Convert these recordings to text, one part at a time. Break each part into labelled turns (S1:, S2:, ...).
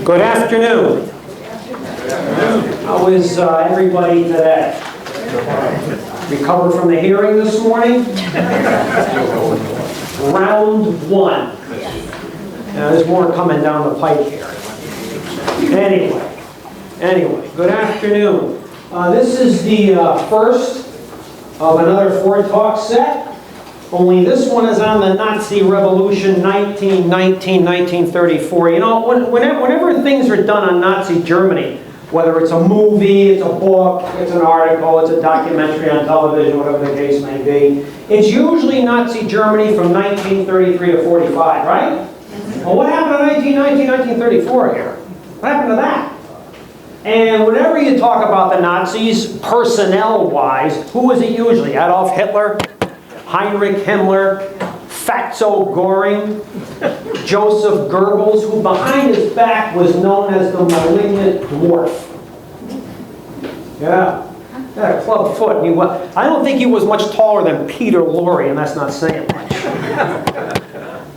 S1: Good afternoon. How is everybody today? Recovered from the hearing this morning? Round one. Now, there's more coming down the pike here. Anyway, good afternoon. This is the first of another 4 talk set. Only this one is on the Nazi Revolution, 1934. You know, whenever things are done on Nazi Germany, whether it's a movie, it's a book, it's an article, it's a documentary on television, whatever the case may be, it's usually Nazi Germany from 1933 to 45, right? Well, what happened in 1934 here? What happened to that? And whenever you talk about the Nazis, personnel-wise, who was it usually? Adolf Hitler? Heinrich Himmler, Fatso Goring, Joseph Goebbels, who behind his back was known as the malignant dwarf. Yeah, had a club foot. And I don't think he was much taller than Peter Lorre, and that's not saying much.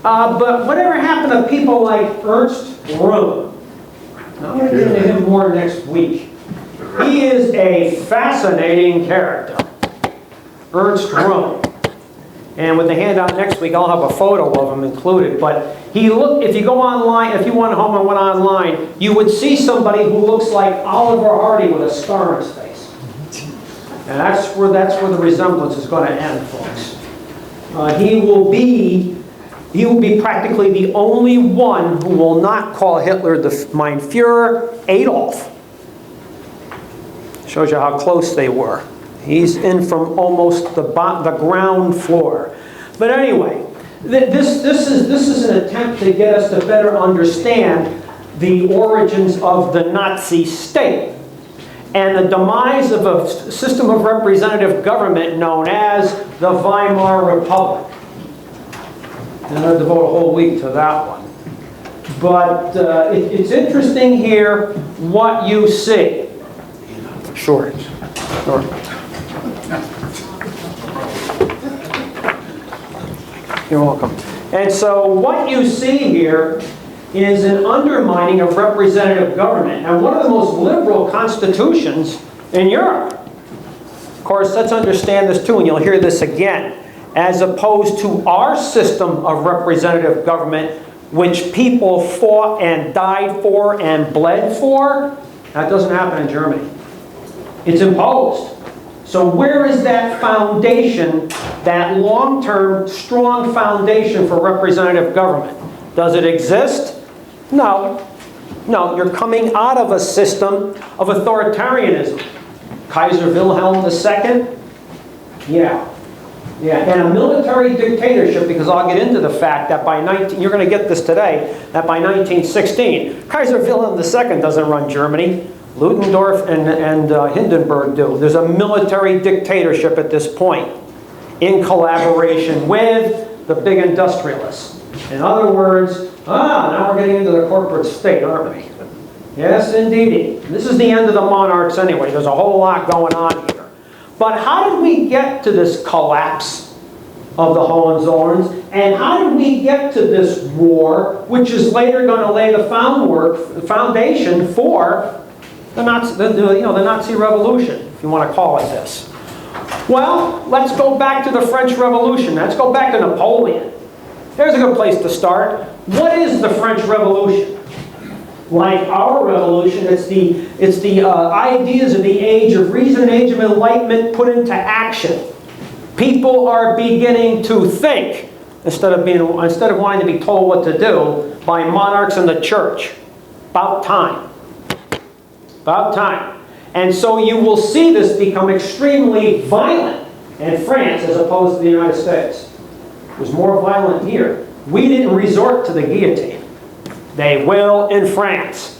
S1: But whatever happened to people like Ernst Röhm? I'm going to get into him more next week. He is a fascinating character, Ernst Röhm. And with the handout next week, I'll have a photo of him included. But if you go online, if you went home and went online, you would see somebody who looks like Oliver Hardy with a scar on his face. And that's where the resemblance is going to end, folks. He will be practically the only one who will not call Hitler the Mein Führer Adolf. Shows you how close they were. He's in from almost the ground floor. But anyway, this is an attempt to get us to better understand the origins of the Nazi state and the demise of a system of representative government known as the Weimar Republic. And I'm going to devote a whole week to that one. But it's interesting here what you see. Sure. You're welcome. And so what you see here is an undermining of representative government and one of the most liberal constitutions in Europe. Of course, let's understand this too, and you'll hear this again. As opposed to our system of representative government, which people fought and died for and bled for, that doesn't happen in Germany. It's imposed. So where is that foundation, that long-term, strong foundation for representative government? Does it exist? No. No, you're coming out of a system of authoritarianism. Kaiser Wilhelm II? Yeah, and a military dictatorship, because I'll get into the fact that you're going to get this today, that by 1916, Kaiser Wilhelm II doesn't run Germany. Ludendorff and Hindenburg do. There's a military dictatorship at this point in collaboration with the big industrialists. In other words, now we're getting into the corporate state, aren't we? Yes, indeed. This is the end of the monarchs anyway. There's a whole lot going on here. But how did we get to this collapse of the Hohenzollerns? And how did we get to this war, which is later going to lay the foundation for the Nazi Revolution, if you want to call it this? Well, let's go back to the French Revolution. Let's go back to Napoleon. There's a good place to start. What is the French Revolution? Like our revolution, it's the ideas of the age of reason, age of enlightenment put into action. People are beginning to think instead of wanting to be told what to do by monarchs and the church. About time. About time. And so you will see this become extremely violent in France as opposed to the United States. It was more violent here. We didn't resort to the guillotine. They will in France.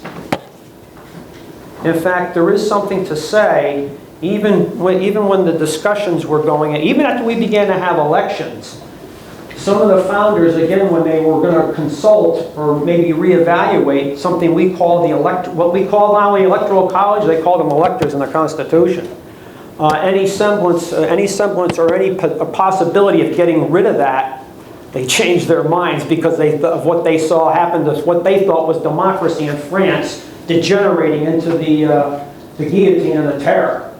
S1: In fact, there is something to say, even when the discussions were going, even after we began to have elections, some of the founders, again, when they were going to consult or maybe reevaluate something we call what we call now the Electoral College, they called them electors in the Constitution. Any semblance or any possibility of getting rid of that They changed their minds because of what they saw happen to what they thought was democracy in France degenerating into the guillotine and the terror.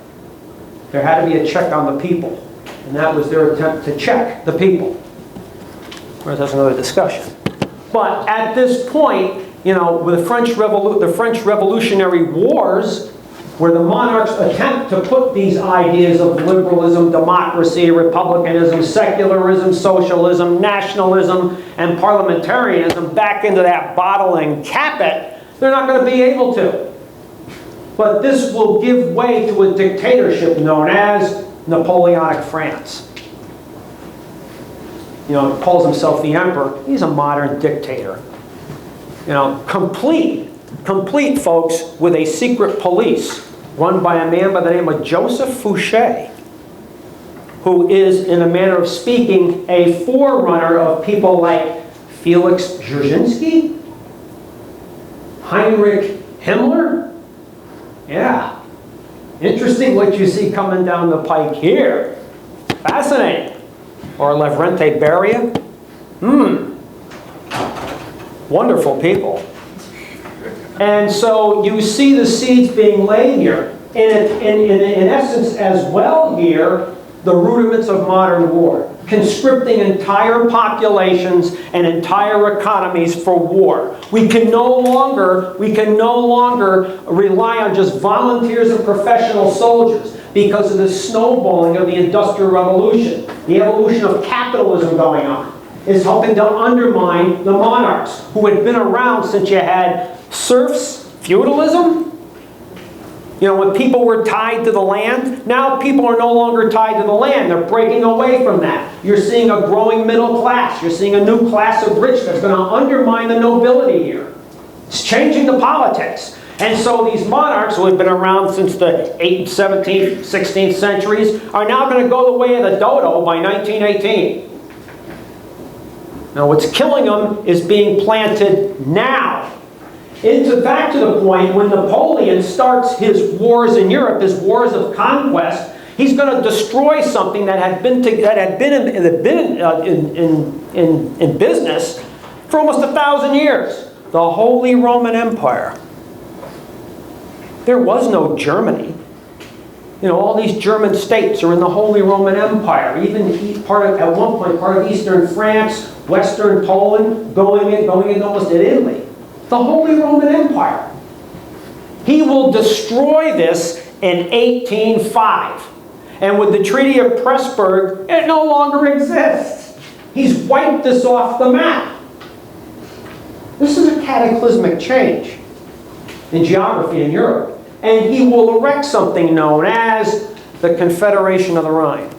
S1: There had to be a check on the people. And that was their attempt to check the people. Whereas that's another discussion. But at this point, you know, with the French Revolutionary Wars, where the monarchs attempt to put these ideas of liberalism, democracy, republicanism, secularism, socialism, nationalism, and parliamentarianism back into that bottle and cap it, they're not going to be able to. But this will give way to a dictatorship known as Napoleonic France. You know, calls himself the emperor. He's a modern dictator. You know, complete, folks, with a secret police run by a man by the name of Joseph Fouché, who is, in a manner of speaking, a forerunner of people like Felix Dzerzhinsky, Heinrich Himmler. Yeah. Interesting what you see coming down the pike here. Fascinating. Or Lavrenti Beria. Wonderful people. And so you see the seeds being laid here. In essence as well here, the rudiments of modern war. Conscripting entire populations and entire economies for war. We can no longer rely on just volunteers and professional soldiers because of the snowballing of the Industrial Revolution. The evolution of capitalism going on is helping to undermine the monarchs who had been around since you had serfs, feudalism. You know, when people were tied to the land, now people are no longer tied to the land. They're breaking away from that. You're seeing a growing middle class. You're seeing a new class of rich that's going to undermine the nobility here. It's changing the politics. And so these monarchs who have been around since the 8th, 17th, 16th centuries are now going to go the way of the dodo by 1918. Now what's killing them is being planted now. Back to the point when Napoleon starts his wars in Europe, his wars of conquest, he's going to destroy something that had been in business for almost 1,000 years. The Holy Roman Empire. There was no Germany. You know, all these German states are in the Holy Roman Empire. Even at one point, part of Eastern France, Western Poland, going in almost at Italy. The Holy Roman Empire. He will destroy this in 1805. And with the Treaty of Pressburg, it no longer exists. He's wiped this off the map. This is a cataclysmic change in geography in Europe. And he will erect something known as the Confederation of the Rhine.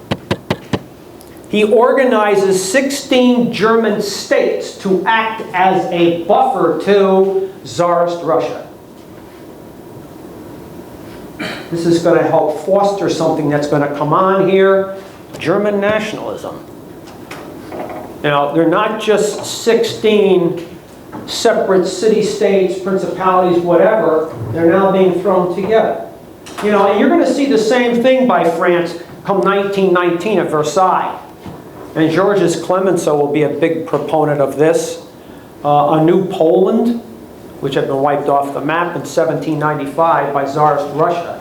S1: He organizes 16 German states to act as a buffer to Tsarist Russia. This is going to help foster something that's going to come on here, German nationalism. You know, they're not just 16 separate city-states, principalities, whatever. They're now being thrown together. You know, and you're going to see the same thing by France come 1919 at Versailles. And Georges Clemenceau will be a big proponent of this. A new Poland, which had been wiped off the map in 1795 by Tsarist Russia.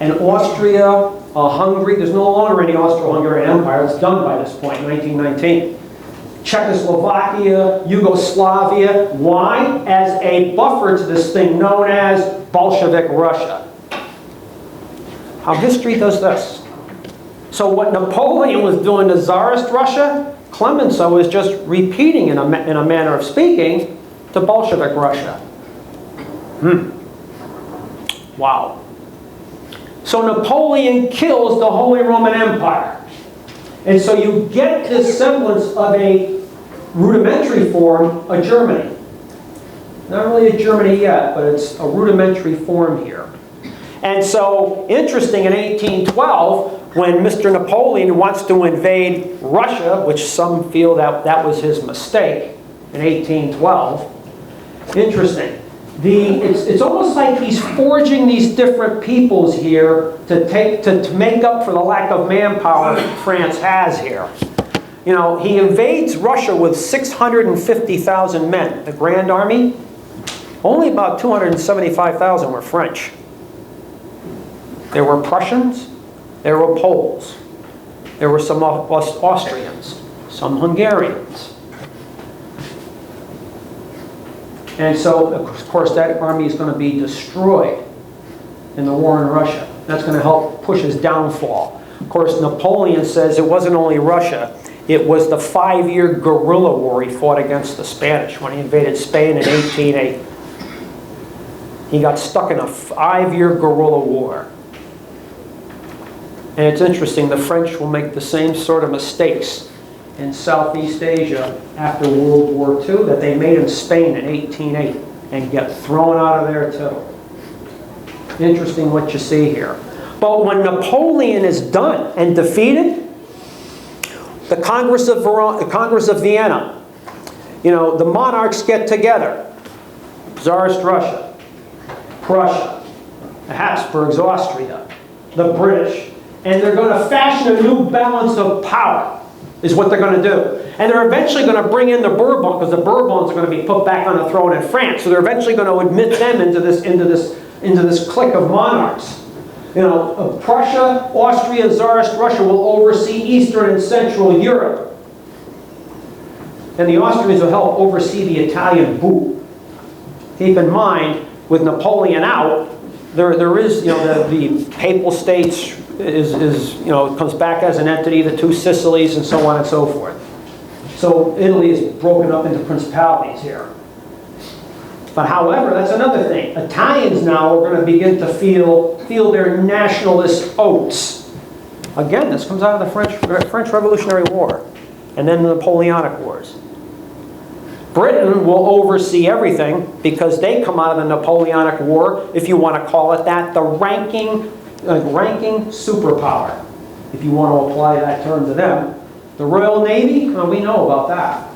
S1: And Austria, Hungary, there's no longer any Austro-Hungarian Empire. It's done by this point, 1919. Czechoslovakia, Yugoslavia. Why? As a buffer to this thing known as Bolshevik Russia. How history does this. So what Napoleon was doing to Tsarist Russia, Clemenceau is just repeating in a manner of speaking to Bolshevik Russia. Wow. So Napoleon kills the Holy Roman Empire. And so you get this semblance of a rudimentary form of Germany. Not really a Germany yet, but it's a rudimentary form here. And so, interesting, in 1812, when Mr. Napoleon wants to invade Russia, which some feel that was his mistake in 1812, interesting. It's almost like he's forging these different peoples here to make up for the lack of manpower France has here. You know, he invades Russia with 650,000 men. The Grand Army, only about 275,000 were French. There were Prussians, there were Poles, there were some Austrians, some Hungarians. And so, of course, that army is going to be destroyed in the war in Russia. That's going to help push his downfall. Of course, Napoleon says it wasn't only Russia, it was the 5-year guerrilla war he fought against the Spanish when he invaded Spain in 1808. He got stuck in a 5-year guerrilla war. And it's interesting, the French will make the same sort of mistakes in Southeast Asia after World War II that they made in Spain in 1808 and get thrown out of there too. Interesting what you see here. But when Napoleon is done and defeated, the Congress of Vienna, you know, the monarchs get together. Tsarist Russia, Prussia, the Habsburgs, Austria, the British, and they're going to fashion a new balance of power, is what they're going to do. And they're eventually going to bring in the Bourbons, because the Bourbons are going to be put back on the throne in France. So they're eventually going to admit them into this clique of monarchs. You know, Prussia, Austria, Tsarist Russia will oversee Eastern and Central Europe. And the Austrians will help oversee the Italian boot. Keep in mind, with Napoleon out, there is, you know, the Papal States is you know, comes back as an entity, the two Sicilies and so on and so forth. So Italy is broken up into principalities here. But however, that's another thing. Italians now are going to begin to feel their nationalist oats. Again, this comes out of the French Revolutionary War and then the Napoleonic Wars. Britain will oversee everything because they come out of the Napoleonic War, if you want to call it that, the ranking superpower, if you want to apply that term to them. The Royal Navy, we know about that.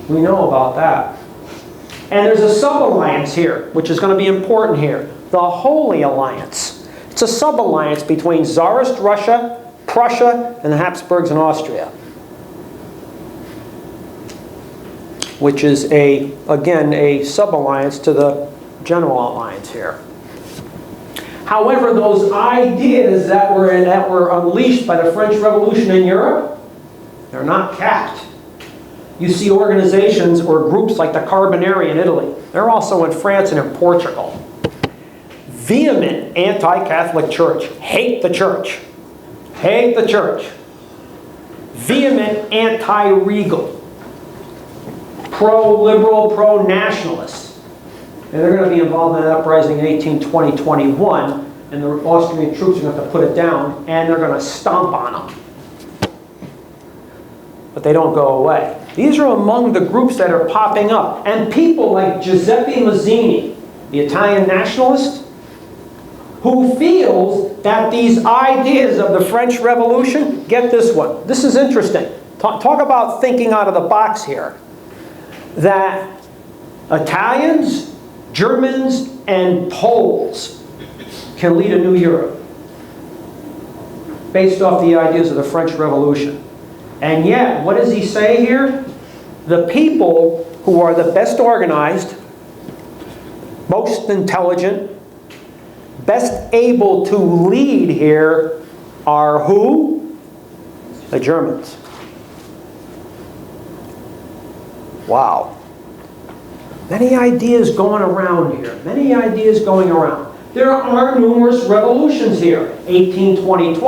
S1: We know about that. And there's a sub-alliance here, which is going to be important here. The Holy Alliance. It's a sub-alliance between Tsarist Russia, Prussia, and the Habsburgs in Austria. Which is, again, a sub-alliance to the General Alliance here. However, those ideas that were unleashed by the French Revolution in Europe, they're not capped. You see organizations or groups like the Carbonari in Italy. They're also in France and in Portugal. Vehement anti-Catholic church. Hate the church. Hate the church. Vehement anti-regal. Pro-liberal, pro-nationalist. And they're going to be involved in an uprising in 1820-21, and the Austrian troops are going to have to put it down, and they're going to stomp on them. But they don't go away. These are among the groups that are popping up. And people like Giuseppe Mazzini, the Italian nationalist, who feels that these ideas of the French Revolution, get this one. This is interesting. Talk about thinking out of the box here. That Italians, Germans, and Poles can lead a new Europe based off the ideas of the French Revolution. And yet, what does he say here? The people who are the best organized, most intelligent, best able to lead here are who? The Germans. Wow. Many ideas going around here. Many ideas going around. There are numerous revolutions here. 1820-21,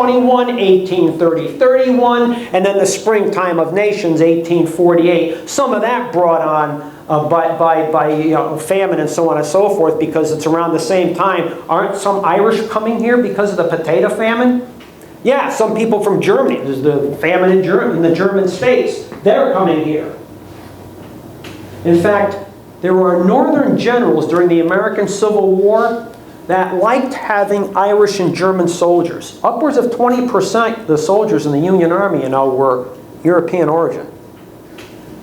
S1: 1830-31, and then the Springtime of Nations, 1848. Some of that brought on by famine and so on and so forth, because it's around the same time. Aren't some Irish coming here because of the potato famine? Yeah, some people from Germany. There's the famine in the German states. They're coming here. In fact, there were Northern generals during the American Civil War that liked having Irish and German soldiers. Upwards of 20% of the soldiers in the Union Army, were European origin.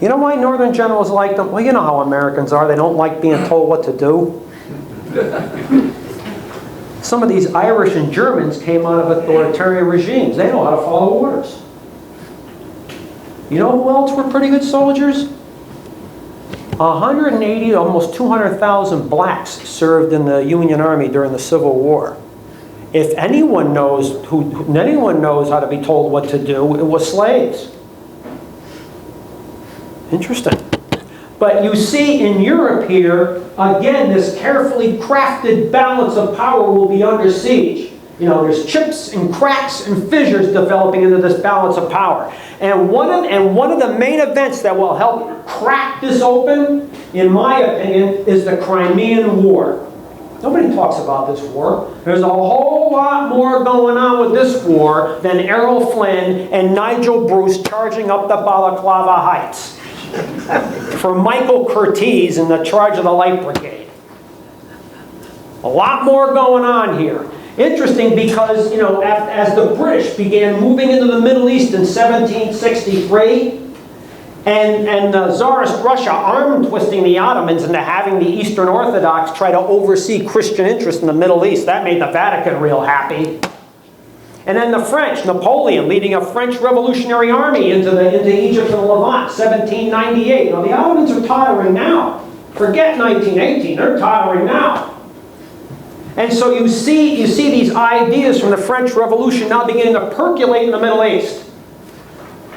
S1: You know why Northern generals liked them? Well, you know how Americans are. They don't like being told what to do. Some of these Irish and Germans came out of authoritarian regimes. They know how to follow orders. You know who else were pretty good soldiers? 180, almost 200,000 blacks served in the Union Army during the Civil War. If anyone knows how to be told what to do, it was slaves. Interesting. But you see in Europe here, again, this carefully crafted balance of power will be under siege. You know, there's chips and cracks and fissures developing into this balance of power. And one of the main events that will help crack this open, in my opinion, is the Crimean War. Nobody talks about this war. There's a whole lot more going on with this war than Errol Flynn and Nigel Bruce charging up the Balaclava Heights for Michael Curtiz in the charge of the Light Brigade. A lot more going on here. Interesting because, you know, as the British began moving into the Middle East in 1763, and Tsarist Russia arm twisting the Ottomans into having the Eastern Orthodox try to oversee Christian interests in the Middle East, that made the Vatican real happy. And then the French, Napoleon leading a French revolutionary army into Egypt and Levant, 1798. Now the Ottomans are tottering now. Forget 1918, they're tottering now. And so you see these ideas from the French Revolution now beginning to percolate in the Middle East.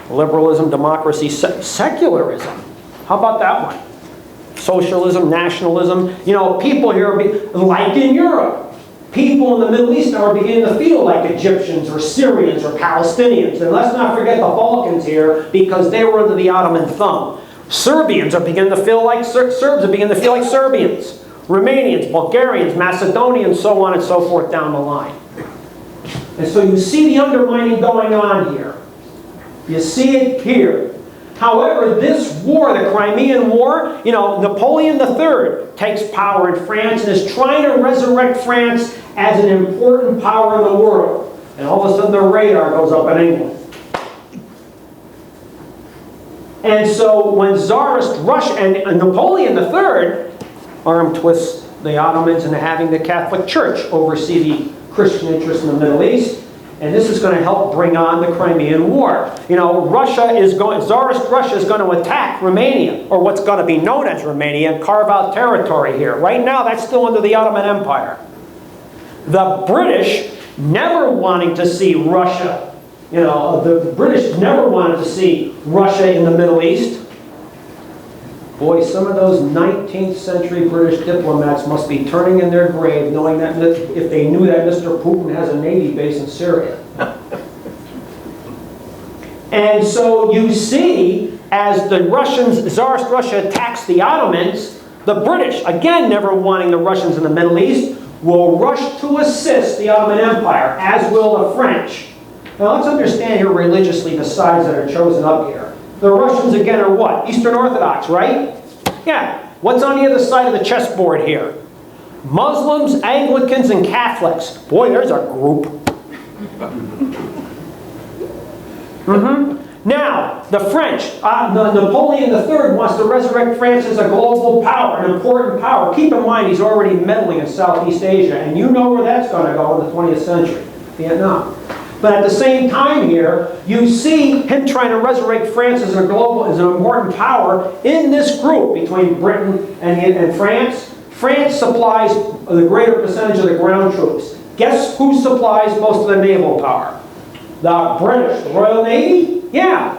S1: Liberalism, democracy, secularism. How about that one? Socialism, nationalism. You know, people here, like in Europe, people in the Middle East now are beginning to feel like Egyptians or Syrians or Palestinians. And let's not forget the Balkans here, because they were under the Ottoman thumb. Serbians are beginning to feel like Serbs are beginning to feel like Serbians. Romanians, Bulgarians, Macedonians, so on and so forth down the line. And so you see the undermining going on here. You see it here. However, this war, the Crimean War, you know, Napoleon III takes power in France and is trying to resurrect France as an important power in the world. And all of a sudden the radar goes up in England. And so when Tsarist Russia and Napoleon III arm twists the Ottomans into having the Catholic Church oversee the Christian interests in the Middle East. And this is going to help bring on the Crimean War. You know, Tsarist Russia is going to attack Romania, or what's going to be known as Romania, and carve out territory here. Right now, that's still under the Ottoman Empire. The British never wanting to see Russia, you know, the British never wanted to see Russia in the Middle East. Boy, some of those 19th century British diplomats must be turning in their grave knowing that if they knew that Mr. Putin has a Navy base in Syria. And so you see, as the Tsarist Russia attacks the Ottomans, the British, again never wanting the Russians in the Middle East, will rush to assist the Ottoman Empire, as will the French. Now let's understand here religiously the sides that are chosen up here. The Russians, again, are what? Eastern Orthodox, right? Yeah. What's on the other side of the chessboard here? Muslims, Anglicans, and Catholics. Boy, there's a group. Now, the French, Napoleon III wants to resurrect France as a global power, an important power. Keep in mind, he's already meddling in Southeast Asia, and you know where that's going to go in the 20th century, Vietnam. But at the same time here, you see him trying to resurrect France as an important power in this group between Britain and France. France supplies the greater percentage of the ground troops. Guess who supplies most of the naval power? The British, the Royal Navy? Yeah.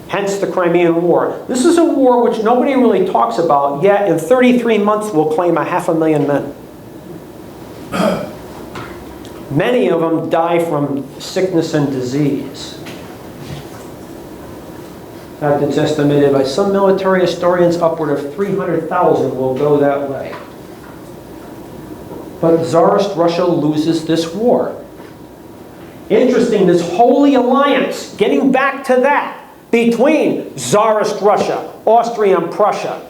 S1: Hence the Crimean War. This is a war which nobody really talks about, yet in 33 months will claim 500,000 men. Many of them die from sickness and disease. In fact, it's estimated by some military historians upward of 300,000 will go that way. But Tsarist Russia loses this war. Interesting, this holy alliance, getting back to that, between Tsarist Russia, Austria, and Prussia.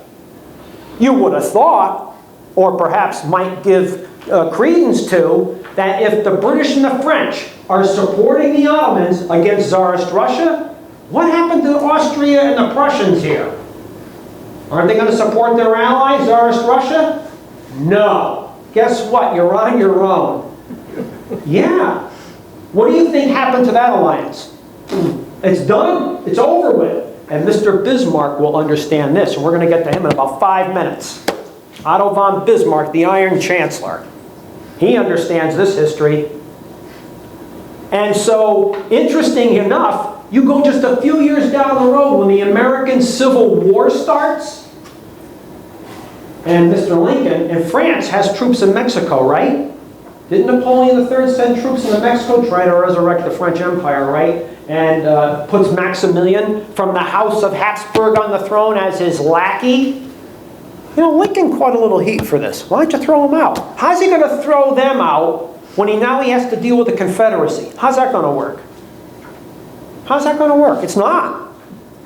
S1: You would have thought, or perhaps might give credence to, that if the British and the French are supporting the Ottomans against Tsarist Russia, what happened to Austria and the Prussians here? Aren't they going to support their allies, Tsarist Russia? No. Guess what? You're on your own. Yeah. What do you think happened to that alliance? It's done. It's over with. And Mr. Bismarck will understand this, and we're going to get to him in about 5 minutes. Otto von Bismarck, the Iron Chancellor. He understands this history. And so, interesting enough, you go just a few years down the road when the American Civil War starts, and Mr. Lincoln, and France has troops in Mexico, right? Didn't Napoleon III send troops into Mexico trying to resurrect the French Empire, right? And puts Maximilian from the House of Habsburg on the throne as his lackey? You know, Lincoln caught a little heat for this. Why don't you throw him out? How's he going to throw them out when now he has to deal with the Confederacy? How's that going to work? How's that going to work? It's not.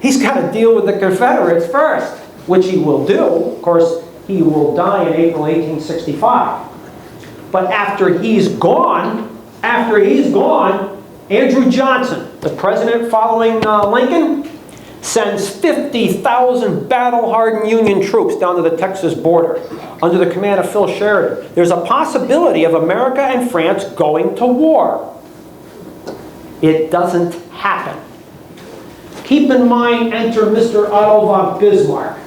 S1: He's got to deal with the Confederates first, which he will do. Of course, he will die in April 1865. But after he's gone, Andrew Johnson, the president following Lincoln, sends 50,000 battle-hardened Union troops down to the Texas border under the command of Phil Sheridan. There's a possibility of America and France going to war. It doesn't happen. Keep in mind, enter Mr. Otto von Bismarck.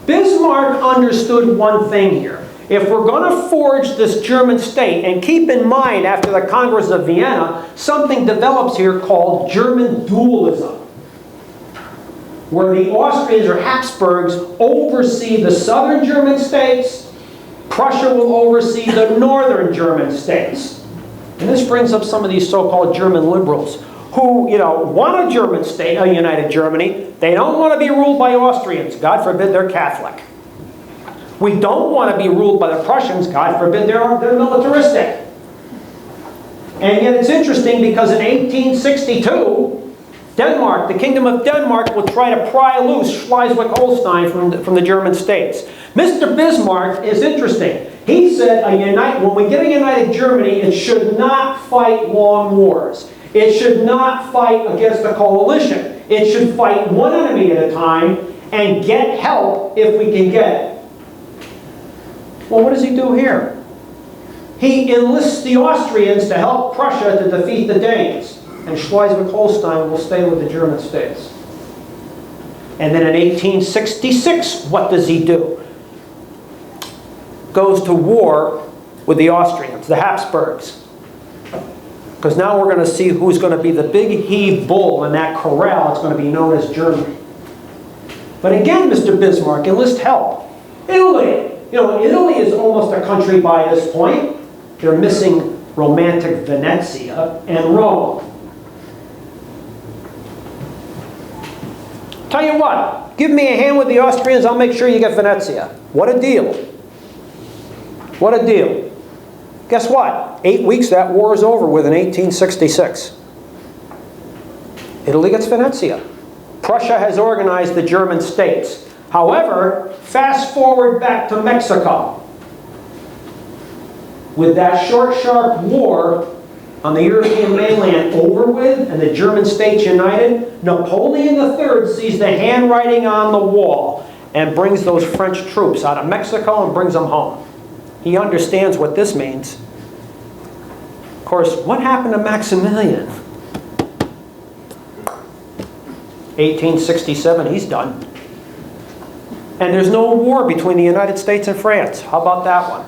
S1: Bismarck understood one thing here. If we're going to forge this German state, and keep in mind after the Congress of Vienna, something develops here called German dualism, where the Austrians or Habsburgs oversee the southern German states, Prussia will oversee the northern German states. And this brings up some of these so-called German liberals who, you know, want a German state, a united Germany. They don't want to be ruled by Austrians. God forbid they're Catholic. We don't want to be ruled by the Prussians. God forbid they're militaristic. And yet it's interesting because in 1862, Denmark, the Kingdom of Denmark, will try to pry loose Schleswig-Holstein from the German states. Mr. Bismarck is interesting. He said, when we get a united Germany, it should not fight long wars. It should not fight against a coalition. It should fight one enemy at a time and get help if we can get it. Well, what does he do here? He enlists the Austrians to help Prussia to defeat the Danes. And Schleswig-Holstein will stay with the German states. And then in 1866, what does he do? Goes to war with the Austrians, the Habsburgs. Because now we're going to see who's going to be the big he bull in that corral. It's going to be known as Germany. But again, Mr. Bismarck enlists help. Italy. You know, Italy is almost a country by this point. They're missing romantic Venezia and Rome. Tell you what, give me a hand with the Austrians, I'll make sure you get Venezia. What a deal. What a deal. Guess what? 8 weeks, that war is over with in 1866. Italy gets Venezia. Prussia has organized the German states. However, fast forward back to Mexico. With that short, sharp war on the European mainland over with and the German states united, Napoleon III sees the handwriting on the wall and brings those French troops out of Mexico and brings them home. He understands what this means. Of course, what happened to Maximilian? 1867, he's done. And there's no war between the United States and France. How about that one?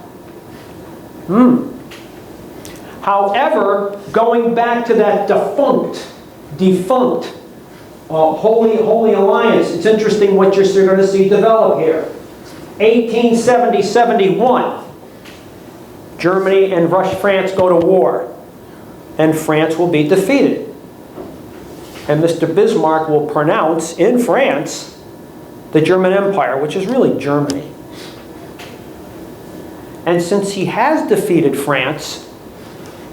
S1: However, going back to that defunct Holy Alliance, it's interesting what you're going to see develop here. 1870-71, Germany and France go to war, and France will be defeated. And Mr. Bismarck will pronounce in France the German Empire, which is really Germany. And since he has defeated France,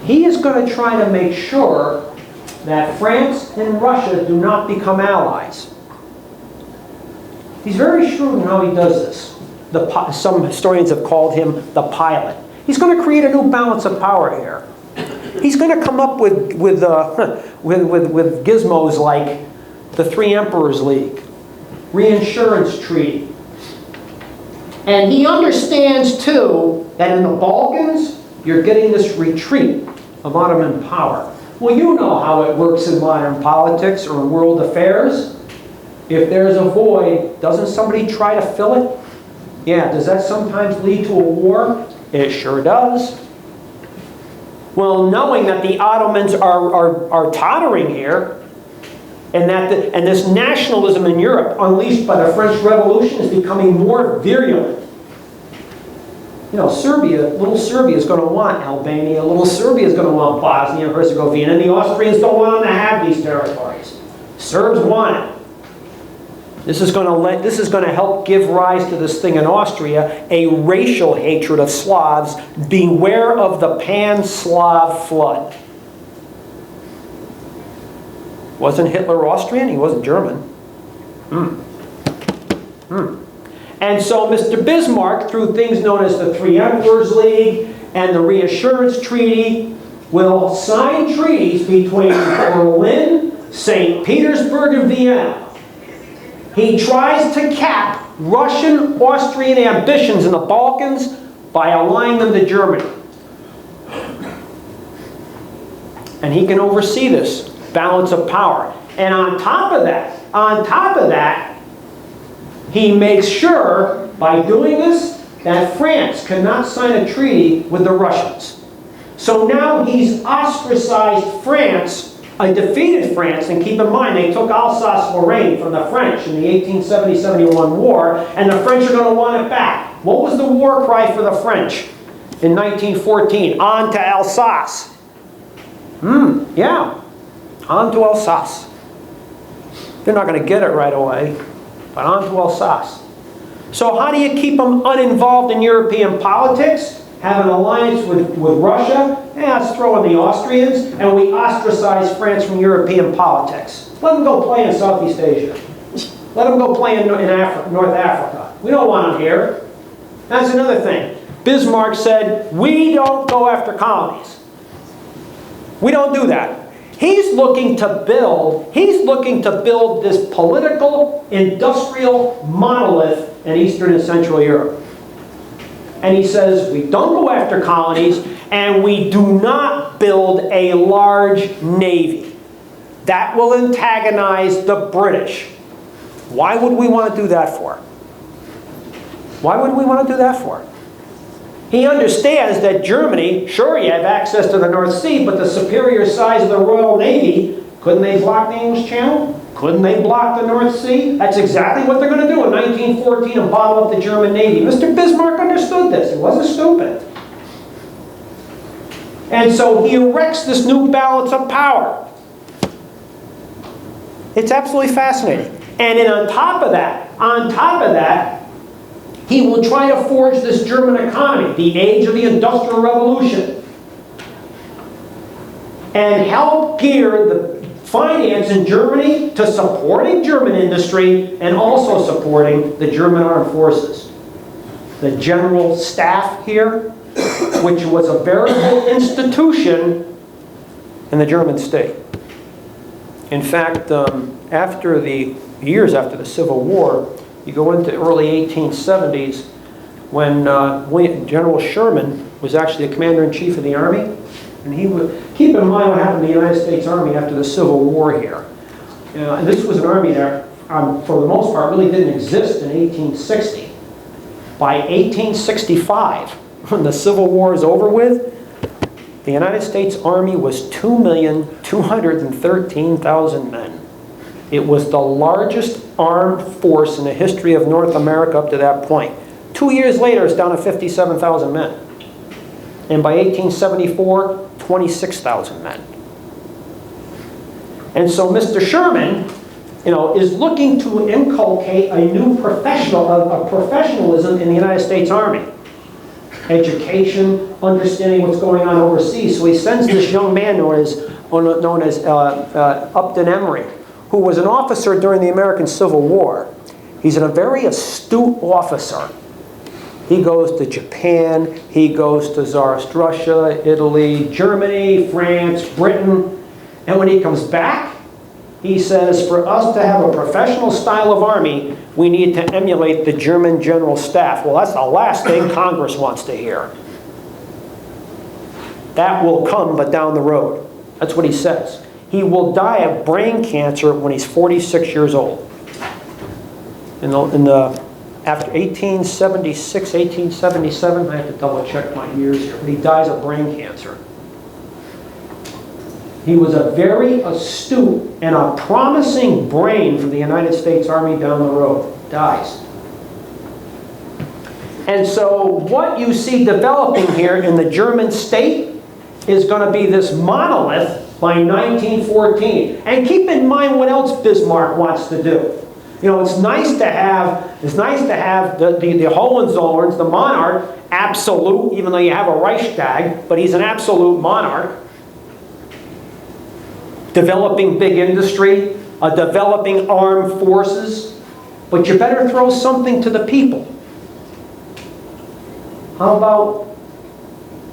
S1: he is going to try to make sure that France and Russia do not become allies. He's very shrewd in how he does this. Some historians have called him the pilot. He's going to create a new balance of power here. He's going to come up with gizmos like the Three Emperors League, Reinsurance Treaty. And he understands, too, that in the Balkans, you're getting this retreat of Ottoman power. Well, you know how it works in modern politics or in world affairs. If there's a void, doesn't somebody try to fill it? Yeah, does that sometimes lead to a war? It sure does. Well, knowing that the Ottomans are tottering here, and that and this nationalism in Europe, unleashed by the French Revolution, is becoming more virulent. You know, little Serbia is going to want Albania, little Serbia is going to want Bosnia and Herzegovina, and the Austrians don't want them to have these territories. Serbs want it. This is going to help give rise to this thing in Austria, a racial hatred of Slavs. Beware of the pan-Slav flood. Wasn't Hitler Austrian? He wasn't German. And so Mr. Bismarck, through things known as the Three Emperors League and the Reassurance Treaty, will sign treaties between Berlin, St. Petersburg, and Vienna. He tries to cap Russian-Austrian ambitions in the Balkans by allying them to Germany. And he can oversee this balance of power. And on top of that, he makes sure, by doing this, that France cannot sign a treaty with the Russians. So now he's ostracized France, a defeated France, and keep in mind they took Alsace-Lorraine from the French in the 1870-71 war, and the French are going to want it back. What was the war cry for the French in 1914? On to Alsace. Yeah, on to Alsace. They're not going to get it right away, but on to Alsace. So how do you keep them uninvolved in European politics? Have an alliance with Russia? Yeah, let's throw in the Austrians, and we ostracize France from European politics. Let them go play in Southeast Asia. Let them go play in North Africa. We don't want them here. That's another thing. Bismarck said, we don't go after colonies. We don't do that. He's looking to build this political, industrial monolith in Eastern and Central Europe. And he says, we don't go after colonies, and we do not build a large navy. That will antagonize the British. Why would we want to do that for? Why would we want to do that for? He understands that Germany, sure, you have access to the North Sea, but the superior size of the Royal Navy, couldn't they block the English Channel? Couldn't they block the North Sea? That's exactly what they're going to do in 1914 and bottle up the German Navy. Mr. Bismarck understood this. He wasn't stupid. And so he erects this new balance of power. It's absolutely fascinating. And then on top of that, he will try to forge this German economy, the age of the Industrial Revolution, and help gear the finance in Germany to supporting German industry and also supporting the German armed forces. The General Staff here, which was a veritable institution in the German state. In fact, years after the Civil War, you go into early 1870s when General Sherman was actually the commander-in-chief of the Army. And he would keep in mind what happened to the United States Army after the Civil War here. And this was an army that, for the most part, really didn't exist in 1860. By 1865, when the Civil War is over with, the United States Army was 2,213,000 men. It was the largest armed force in the history of North America up to that point. 2 years later, it's down to 57,000 men. And by 1874, 26,000 men. And so Mr. Sherman, is looking to inculcate a new professionalism in the United States Army. Education, understanding what's going on overseas. So he sends this young man known as Upton Emery, who was an officer during the American Civil War. He's a very astute officer. He goes to Japan, he goes to Tsarist Russia, Italy, Germany, France, Britain, and when he comes back, he says, for us to have a professional style of army, we need to emulate the German General Staff. Well, that's the last thing Congress wants to hear. That will come, but down the road. That's what he says. He will die of brain cancer when he's 46 years old. After 1876, 1877, I have to double check my years here, but he dies of brain cancer. He was a very astute and a promising brain for the United States Army down the road. Dies. And so what you see developing here in the German state is going to be this monolith by 1914. And keep in mind what else Bismarck wants to do. You know, it's nice to have the Hohenzollern, the monarch, absolute, even though you have a Reichstag, but he's an absolute monarch. Developing big industry, developing armed forces, but you better throw something to the people. How about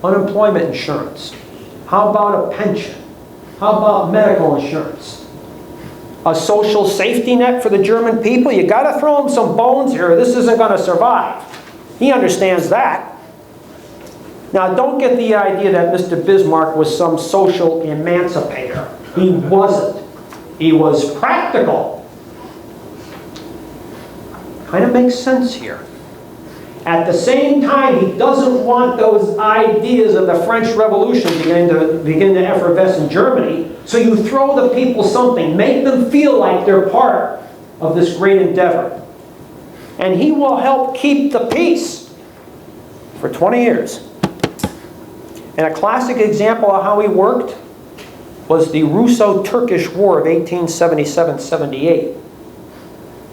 S1: unemployment insurance? How about a pension? How about medical insurance? A social safety net for the German people? You got to throw them some bones here. This isn't going to survive. He understands that. Now, don't get the idea that Mr. Bismarck was some social emancipator. He wasn't. He was practical. Kind of makes sense here. At the same time, he doesn't want those ideas of the French Revolution begin to effervesce in Germany. So you throw the people something, make them feel like they're part of this great endeavor. And he will help keep the peace for 20 years. And a classic example of how he worked was the Russo-Turkish War of 1877-78.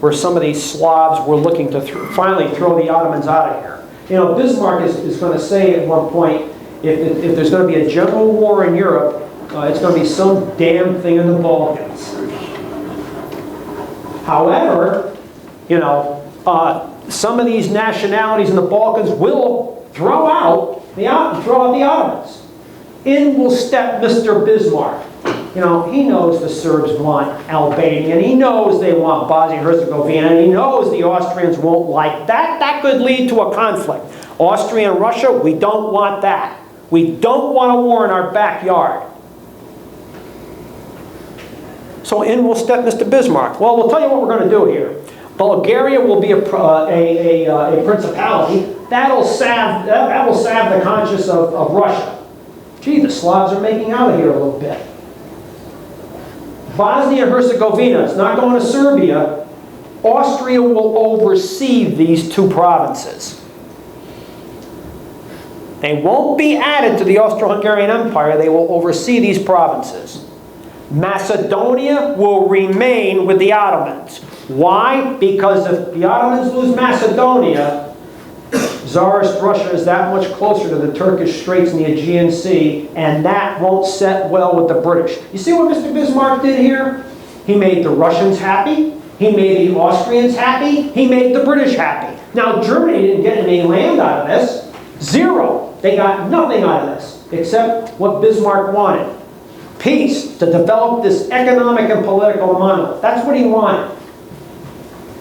S1: Where some of these Slavs were looking to finally throw the Ottomans out of here. You know, Bismarck is going to say at one point, if there's going to be a general war in Europe, it's going to be some damn thing in the Balkans. However, you know, some of these nationalities in the Balkans will throw out the Ottomans. In will step Mr. Bismarck. You know, he knows the Serbs want Albania, and he knows they want Bosnia-Herzegovina, and he knows the Austrians won't like that. That could lead to a conflict. Austria and Russia, we don't want that. We don't want a war in our backyard. So in will step Mr. Bismarck. Well, we'll tell you what we're going to do here. Bulgaria will be a principality. That will salve the conscience of Russia. Gee, the Slavs are making out of here a little bit. Bosnia-Herzegovina, it's not going to Serbia. Austria will oversee these two provinces. They won't be added to the Austro-Hungarian Empire. They will oversee these provinces. Macedonia will remain with the Ottomans. Why? Because if the Ottomans lose Macedonia, Tsarist Russia is that much closer to the Turkish Straits and the Aegean Sea, and that won't set well with the British. You see what Mr. Bismarck did here? He made the Russians happy. He made the Austrians happy. He made the British happy. Now, Germany didn't get any land out of this. Zero. They got nothing out of this, except what Bismarck wanted. Peace, to develop this economic and political monolith. That's what he wanted.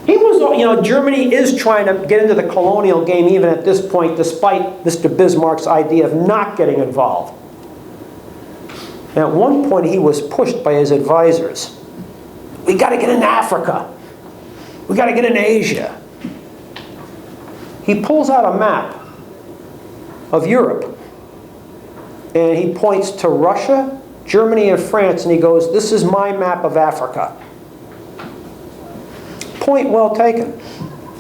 S1: He was, you know, Germany is trying to get into the colonial game even at this point, despite Mr. Bismarck's idea of not getting involved. And at one point, he was pushed by his advisors. We got to get into Africa. We got to get into Asia. He pulls out a map of Europe, and he points to Russia, Germany, and France, and he goes, "This is my map of Africa." Point well taken.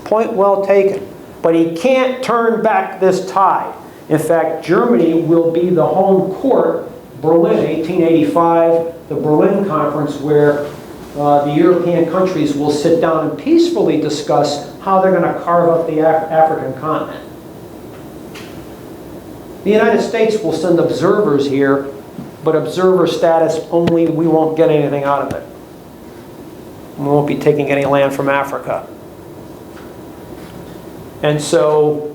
S1: Point well taken. But he can't turn back this tide. In fact, Germany will be the home court, Berlin, 1885, the Berlin Conference, where the European countries will sit down and peacefully discuss how they're going to carve up the African continent. The United States will send observers here, but observer status only, we won't get anything out of it. We won't be taking any land from Africa. And so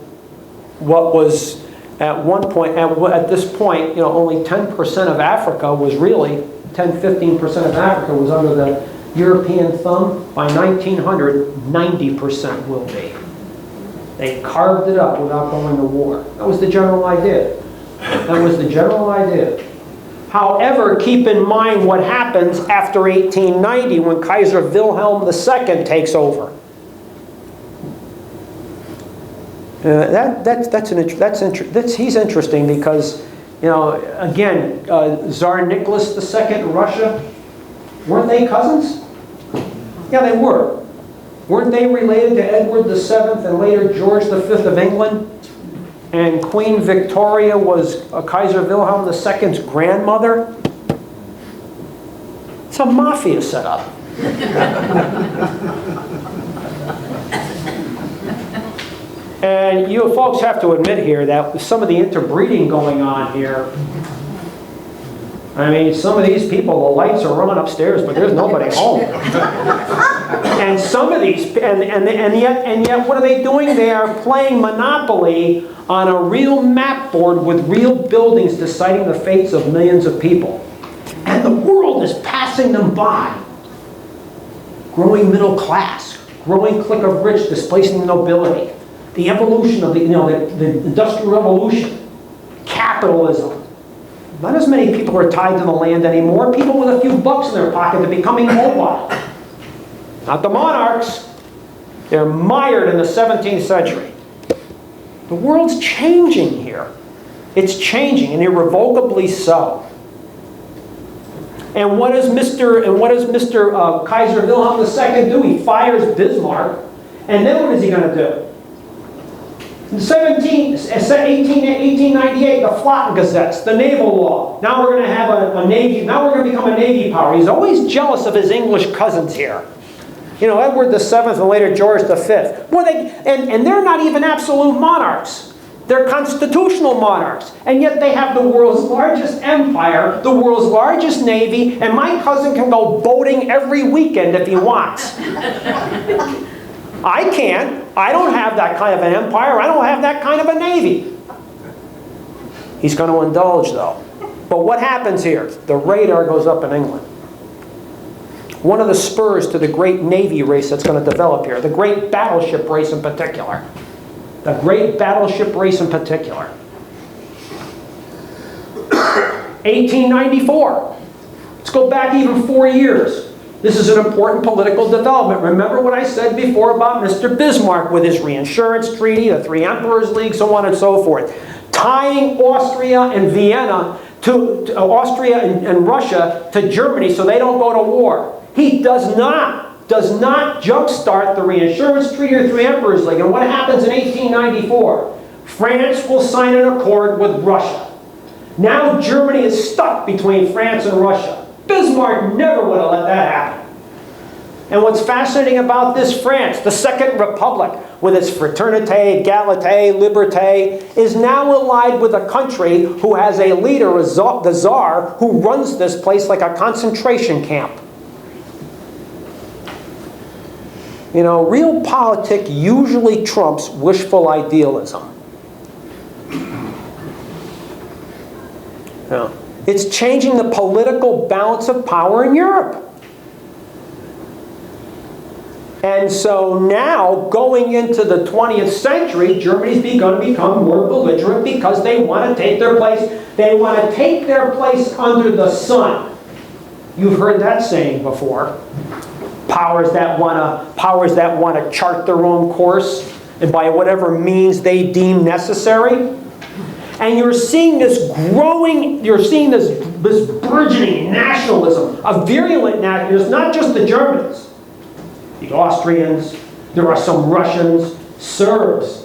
S1: what was at one point, at this point, you know, only 10% of Africa was really, 10-15% of Africa was under the European thumb. By 1900, 90% will be. They carved it up without going to war. That was the general idea. That was the general idea. However, keep in mind what happens after 1890 when Kaiser Wilhelm II takes over. He's interesting because, you know, again, Tsar Nicholas II, Russia, weren't they cousins? Yeah, they were. Weren't they related to Edward VII and later George V of England? And Queen Victoria was Kaiser Wilhelm II's grandmother? It's a mafia setup. And you folks have to admit here that some of the interbreeding going on here, I mean, some of these people, the lights are on upstairs, but there's nobody home. And some of these, and yet, what are they doing? They are playing Monopoly on a real map board with real buildings deciding the fates of millions of people. And the world is passing them by. Growing middle class, growing clique of rich displacing the nobility, the evolution of the Industrial Revolution, capitalism. Not as many people are tied to the land anymore. People with a few bucks in their pocket are becoming mobile. Not the monarchs. They're mired in the 17th century. The world's changing here. It's changing, and irrevocably so. And what does Mr. Kaiser Wilhelm II do? He fires Bismarck, and then what is he going to do? In 1898, the Flottengesetz, the naval law. Now we're going to have a navy. Now we're going to become a navy power. He's always jealous of his English cousins here. You know, Edward VII and later George V. Well, and they're not even absolute monarchs. They're constitutional monarchs. And yet they have the world's largest empire, the world's largest navy, and my cousin can go boating every weekend if he wants. I can't. I don't have that kind of an empire. I don't have that kind of a navy. He's going to indulge, though. But what happens here? The radar goes up in England. One of the spurs to the great navy race that's going to develop here. The great battleship race in particular. The great battleship race in particular. 1894. Let's go back even 4 years. This is an important political development. Remember what I said before about Mr. Bismarck with his reinsurance treaty, the Three Emperors League, so on and so forth. Tying Austria and Vienna to Austria and Russia to Germany so they don't go to war. He does not jumpstart the reinsurance treaty or Three Emperors League. And what happens in 1894? France will sign an accord with Russia. Now Germany is stuck between France and Russia. Bismarck never would have let that happen. And what's fascinating about this France, the Second Republic, with its fraternité, égalité, liberté, is now allied with a country who has a leader, the Tsar, who runs this place like a concentration camp. You know, real politics usually trumps wishful idealism. Yeah. It's changing the political balance of power in Europe. And so now, going into the 20th century, Germany's going to become more belligerent because they want to take their place. They want to take their place under the sun. You've heard that saying before. Powers that want to chart their own course, and by whatever means they deem necessary. And you're seeing this burgeoning nationalism, a virulent nationalism. It's not just the Germans, the Austrians, there are some Russians, Serbs.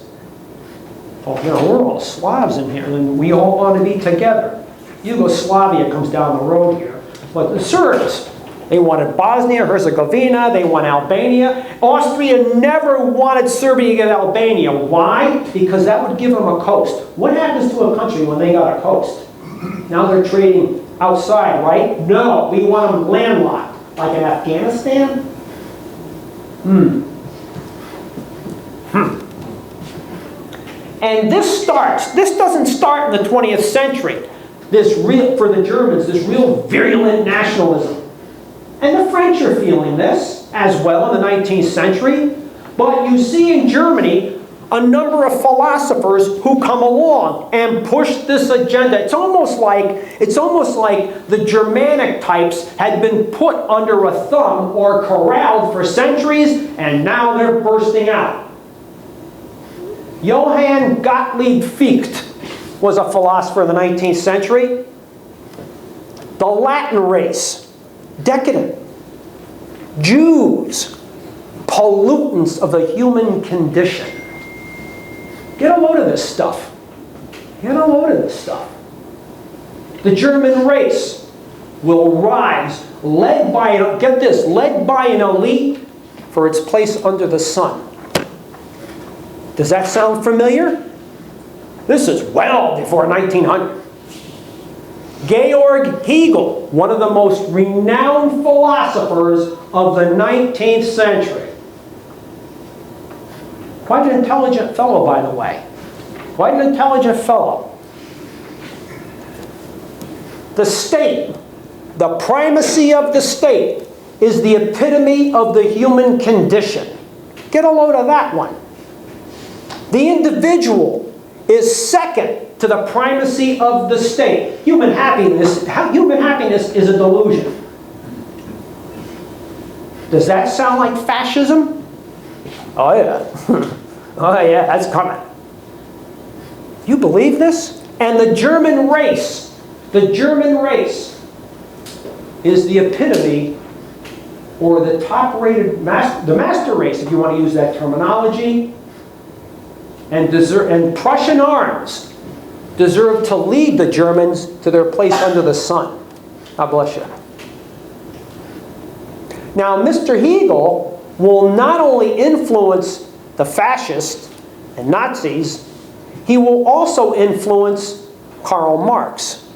S1: Oh, you know, we're all Slavs in here, and we all want to be together. Yugoslavia comes down the road here. But the Serbs, they wanted Bosnia, Herzegovina, they want Albania. Austria never wanted Serbia to get Albania. Why? Because that would give them a coast. What happens to a country when they got a coast? Now they're trading outside, right? No, we want them landlocked. Like in Afghanistan? And this doesn't start in the 20th century. For the Germans, this real virulent nationalism. And the French are feeling this as well in the 19th century. But you see in Germany, a number of philosophers who come along and push this agenda. It's almost like the Germanic types had been put under a thumb or corralled for centuries, and now they're bursting out. Johann Gottlieb Fichte was a philosopher in the 19th century. The Latin race, decadent. Jews, pollutants of the human condition. Get a load of this stuff. Get a load of this stuff. The German race will rise, led by, get this, led by an elite for its place under the sun. Does that sound familiar? This is well before 1900. Georg Hegel, one of the most renowned philosophers of the 19th century. Quite an intelligent fellow, by the way. Quite an intelligent fellow. The state, the primacy of the state, is the epitome of the human condition. Get a load of that one. The individual is second to the primacy of the state. Human happiness is a delusion. Does that sound like fascism? Oh yeah. Oh yeah, that's coming. You believe this? And the German race is the epitome, or the top-rated, the master race, if you want to use that terminology, and Prussian arms deserve to lead the Germans to their place under the sun. God bless you. Now, Mr. Hegel will not only influence the fascists and Nazis, he will also influence Karl Marx.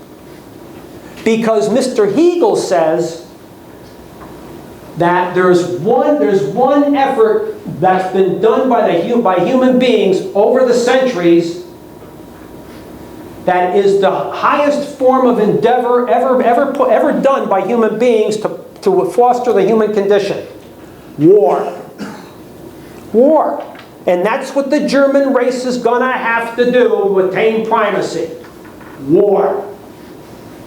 S1: Because Mr. Hegel says that there's one effort that's been done by human beings over the centuries that is the highest form of endeavor ever done by human beings to foster the human condition. War. War. And that's what the German race is going to have to do to attain primacy. War.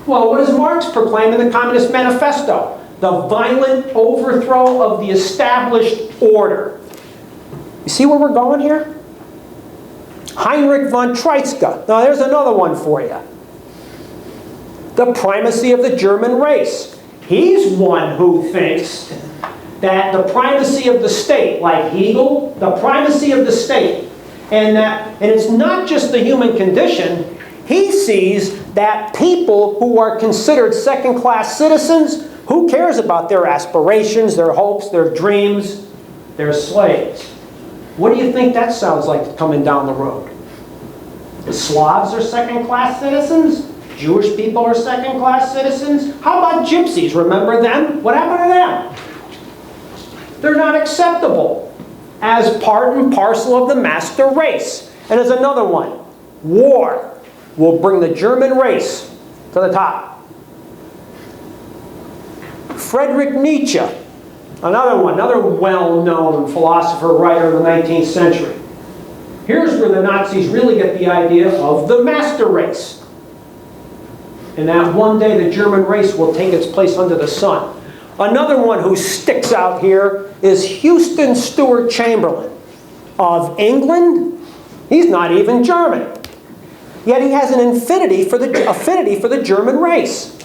S1: Well, what does Marx proclaim in the Communist Manifesto? The violent overthrow of the established order. You see where we're going here? Heinrich von Treitschke. Now there's another one for you. The primacy of the German race. He's one who thinks that the primacy of the state, like Hegel, the primacy of the state, and it's not just the human condition. He sees that people who are considered second-class citizens, who cares about their aspirations, their hopes, their dreams? They're slaves. What do you think that sounds like coming down the road? The Slavs are second-class citizens? Jewish people are second-class citizens? How about gypsies? Remember them? What happened to them? They're not acceptable as part and parcel of the master race. And there's another one. War will bring the German race to the top. Frederick Nietzsche, another well-known philosopher, writer of the 19th century. Here's where the Nazis really get the idea of the master race. And that one day the German race will take its place under the sun. Another one who sticks out here is Houston Stewart Chamberlain of England. He's not even German. Yet he has an affinity for the German race,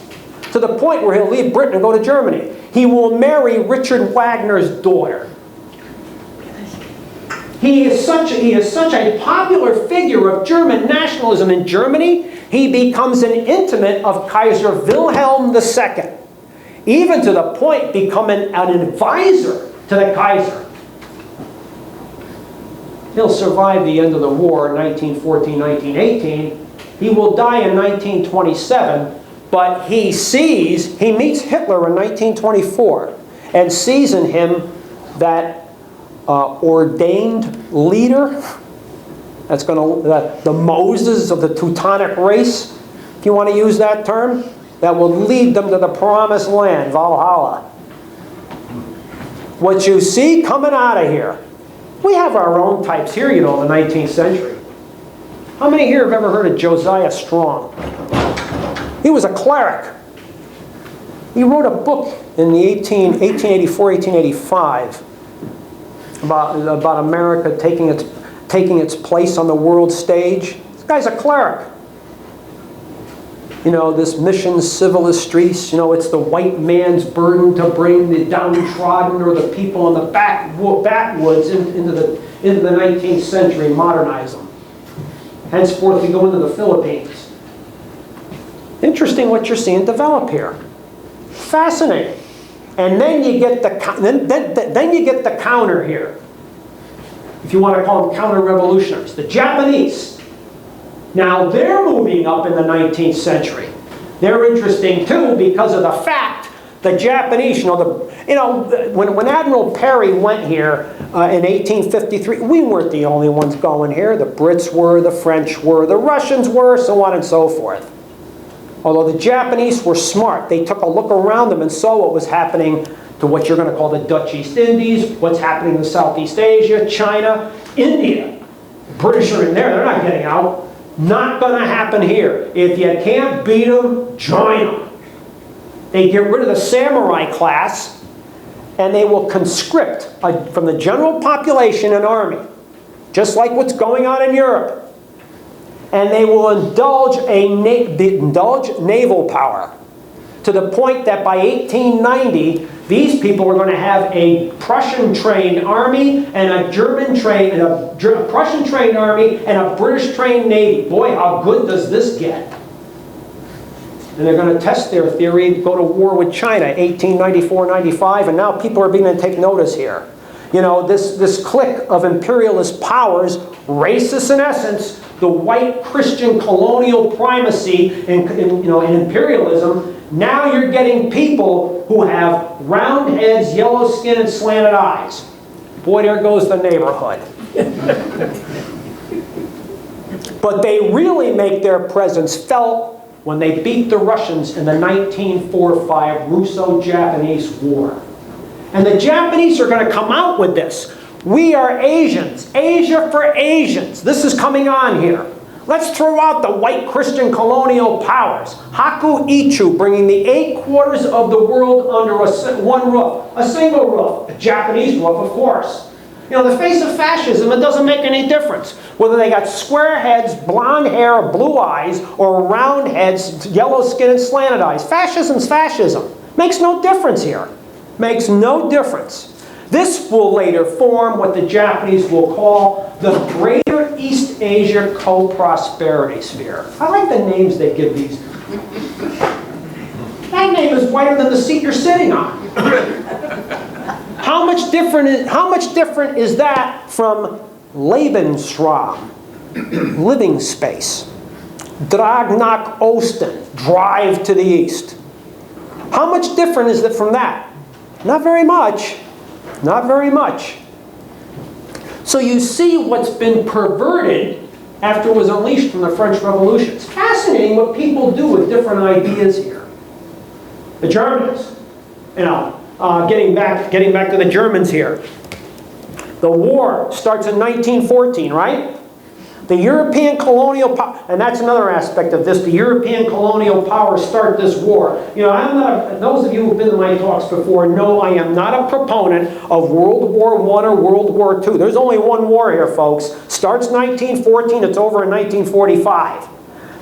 S1: to the point where he'll leave Britain and go to Germany. He will marry Richard Wagner's daughter. He is such a popular figure of German nationalism in Germany, he becomes an intimate of Kaiser Wilhelm II, even to the point becoming an advisor to the Kaiser. He'll survive the end of the war in 1914, 1918. He will die in 1927, but he meets Hitler in 1924 and sees in him that ordained leader, the Moses of the Teutonic race, if you want to use that term, that will lead them to the promised land, Valhalla. What you see coming out of here We have our own types here, you know, in the 19th century. How many here have ever heard of Josiah Strong? He was a cleric. He wrote a book in the 1884, 1885 about America taking its place on the world stage. This guy's a cleric. You know, this mission civilistris, you know, it's the white man's burden to bring the downtrodden or the people in the backwoods into the 19th century, modernize them. Henceforth, we go into the Philippines. Interesting what you're seeing develop here. Fascinating. And then you get then you get the counter here. If you want to call them counter-revolutionaries, the Japanese. Now they're moving up in the 19th century. They're interesting too because of the fact the Japanese, when Admiral Perry went here in 1853, we weren't the only ones going here. The Brits were, the French were, the Russians were, so on and so forth. Although the Japanese were smart, they took a look around them and saw what was happening to what you're going to call the Dutch East Indies, what's happening in Southeast Asia, China, India. The British are in there, they're not getting out. Not going to happen here. If you can't beat them, join them. They get rid of the samurai class, and they will conscript from the general population an army, just like what's going on in Europe. And they will indulge naval power to the point that by 1890, these people were going to have a Prussian-trained army and a Prussian-trained army and a British-trained navy. Boy, how good does this get? And they're going to test their theory, go to war with China, 1894-95, and now people are beginning to take notice here. You know, this clique of imperialist powers, racist in essence, the white Christian colonial primacy in imperialism. Now you're getting people who have round heads, yellow skin, and slanted eyes. Boy, there goes the neighborhood. But they really make their presence felt when they beat the Russians in the 1945 Russo-Japanese War. And the Japanese are going to come out with this. We are Asians. Asia for Asians. This is coming on here. Let's throw out the white Christian colonial powers. Haku Ichu, bringing the 8 quarters of the world under one roof. A single roof. A Japanese roof, of course. You know, the face of fascism, it doesn't make any difference. Whether they got square heads, blonde hair, or blue eyes, or round heads, yellow skin, and slanted eyes. Fascism's fascism. Makes no difference here. Makes no difference. This will later form what the Japanese will call the Greater East Asia Co-Prosperity Sphere. I like the names they give these. That name is whiter than the seat you're sitting on. How much different is that from Lebensraum, living space? Drag nach Osten, drive to the east. How much different is it from that? Not very much. Not very much. So you see what's been perverted after it was unleashed from the French Revolution. It's fascinating what people do with different ideas here. The Germans, getting back to the Germans here. The war starts in 1914, right? The European colonial power, and that's another aspect of this, the European colonial powers start this war. You know, those of you who've been to my talks before know I am not a proponent of World War I or World War II. There's only one war here, folks. Starts 1914, it's over in 1945.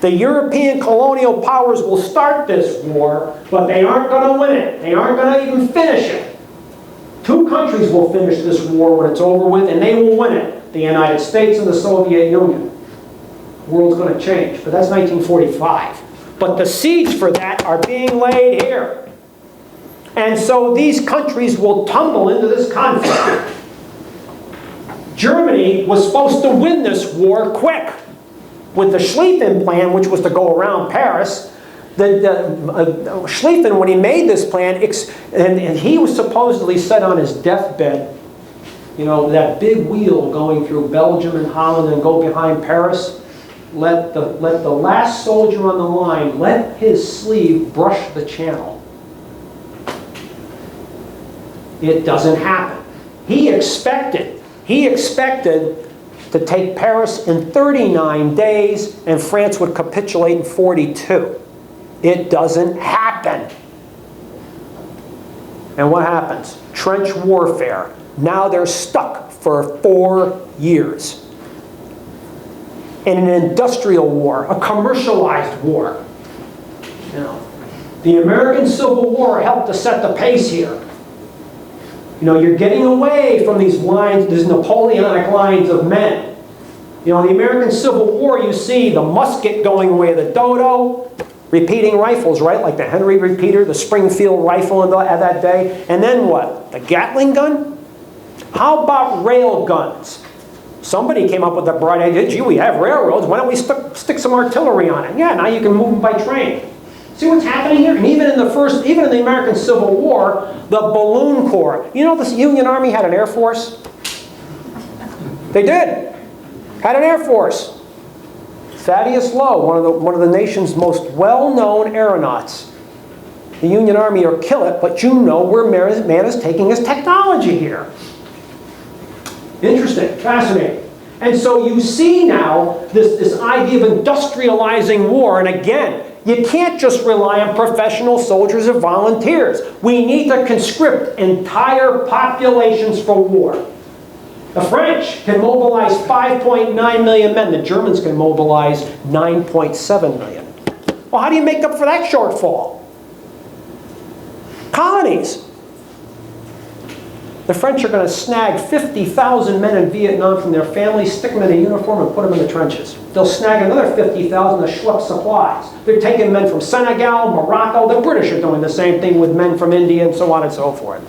S1: The European colonial powers will start this war, but they aren't going to win it. They aren't going to even finish it. 2 countries will finish this war when it's over with, and they will win it. The United States and the Soviet Union. The world's going to change, but that's 1945. But the seeds for that are being laid here. And so these countries will tumble into this conflict. Germany was supposed to win this war quick. With the Schlieffen Plan, which was to go around Paris, Schlieffen, when he made this plan, and he was supposedly set on his deathbed, you know, that big wheel going through Belgium and Holland and go behind Paris, let the last soldier on the line, let his sleeve brush the channel. It doesn't happen. He expected He expected to take Paris in 39 days, and France would capitulate in 42. It doesn't happen. And what happens? Trench warfare. Now they're stuck for 4 years in an industrial war, a commercialized war. You know, the American Civil War helped to set the pace here. You know, you're getting away from these lines, these Napoleonic lines of men. You know, in the American Civil War, you see the musket going away, the dodo, repeating rifles, right? Like the Henry repeater, the Springfield rifle at that day. And then what? The Gatling gun? How about rail guns? Somebody came up with the bright idea, gee, we have railroads, why don't we stick some artillery on it? Yeah, now you can move them by train. See what's happening here? And even in the American Civil War, the Balloon Corps. You know the Union Army had an Air Force? They did. Had an Air Force. Thaddeus Lowe, one of the nation's most well-known aeronauts. The Union Army or kill it, but you know where man is taking his technology here. Interesting, fascinating. And so you see now this idea of industrializing war, and again, you can't just rely on professional soldiers or volunteers. We need to conscript entire populations for war. The French can mobilize 5.9 million men. The Germans can mobilize 9.7 million. Well, how do you make up for that shortfall? Colonies. The French are going to snag 50,000 men in Vietnam from their families, stick them in a uniform, and put them in the trenches. They'll snag another 50,000 to schlep supplies. They're taking men from Senegal, Morocco. The British are doing the same thing with men from India and so on and so forth.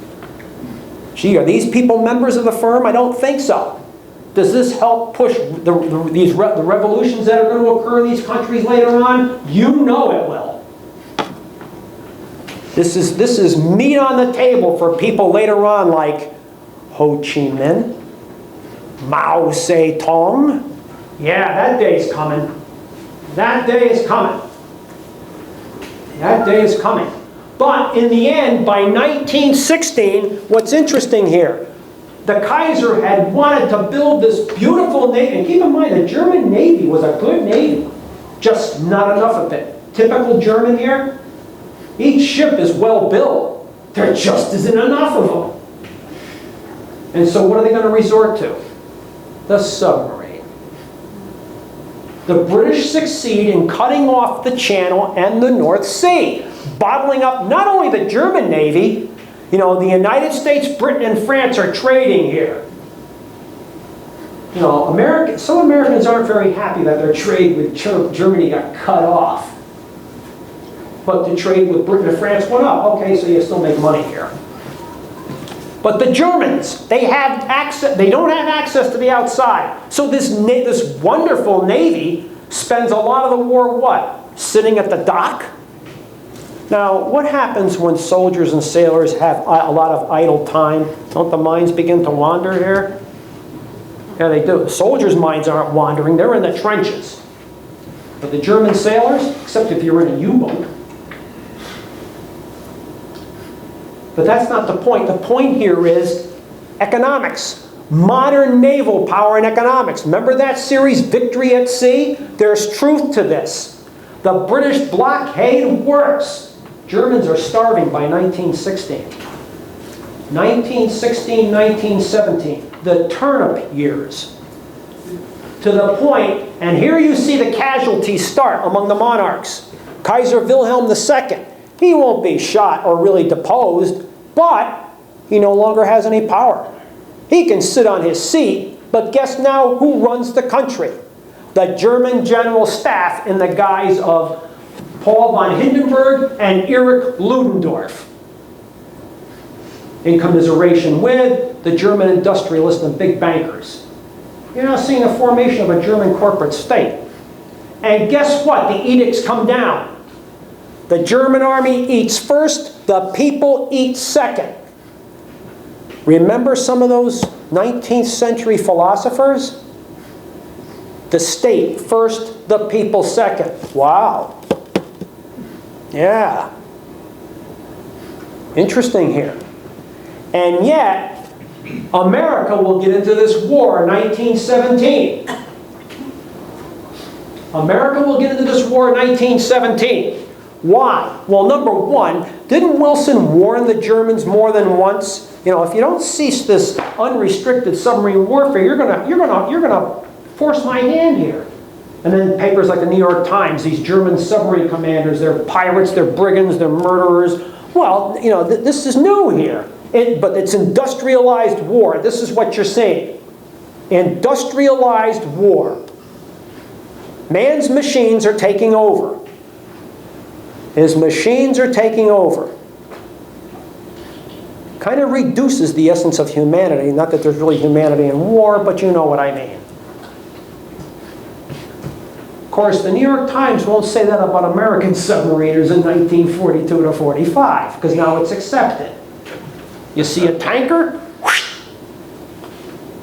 S1: Gee, are these people members of the firm? I don't think so. Does this help push the revolutions that are going to occur in these countries later on? You know it will. This is meat on the table for people later on like Ho Chi Minh, Mao Zedong. Yeah, that day is coming. That day is coming. That day is coming. But in the end, by 1916, what's interesting here, the Kaiser had wanted to build this beautiful navy. And keep in mind, the German Navy was a good navy, just not enough of it. Typical German here. Each ship is well built. There just isn't enough of them. And so what are they going to resort to? The submarine. The British succeed in cutting off the Channel and the North Sea, bottling up not only the German Navy, you know, the United States, Britain, and France are trading here. You know, some Americans aren't very happy that their trade with Germany got cut off. But the trade with Britain and France went up. Okay, so you still make money here. But the Germans, they have access. They don't have access to the outside. So this wonderful navy spends a lot of the war what? Sitting at the dock. Now, what happens when soldiers and sailors have a lot of idle time? Don't the minds begin to wander here? Yeah, they do. Soldiers' minds aren't wandering. They're in the trenches. But the German sailors, except if you're in a U-boat. But that's not the point. The point here is economics. Modern naval power and economics. Remember that series, Victory at Sea? There's truth to this. The British blockade works. Germans are starving by 1916. 1916, 1917. The turnip years. To the point, and here you see the casualties start among the monarchs. Kaiser Wilhelm II. He won't be shot or really deposed, but he no longer has any power. He can sit on his seat, but guess now who runs the country? The German General Staff in the guise of Paul von Hindenburg and Erich Ludendorff. In commiseration with the German industrialists and big bankers. You're now seeing the formation of a German corporate state. And guess what? The edicts come down. The German army eats first, the people eat second. Remember some of those 19th century philosophers? The state first, the people second. Wow. Yeah. Interesting here. And yet, America will get into this war in 1917. America will get into this war in 1917. Why? Well, number one, didn't Wilson warn the Germans more than once? You know, if you don't cease this unrestricted submarine warfare, you're gonna force my hand here. And then papers like the New York Times, these German submarine commanders, they're pirates, they're brigands, they're murderers. Well, you know, this is new here. But it's industrialized war. This is what you're seeing. Industrialized war. Man's machines are taking over. His machines are taking over. Kind of reduces the essence of humanity. Not that there's really humanity in war, but you know what I mean. Of course, the New York Times won't say that about American submariners in 1942 to 45, because now it's accepted. You see a tanker? Whoosh,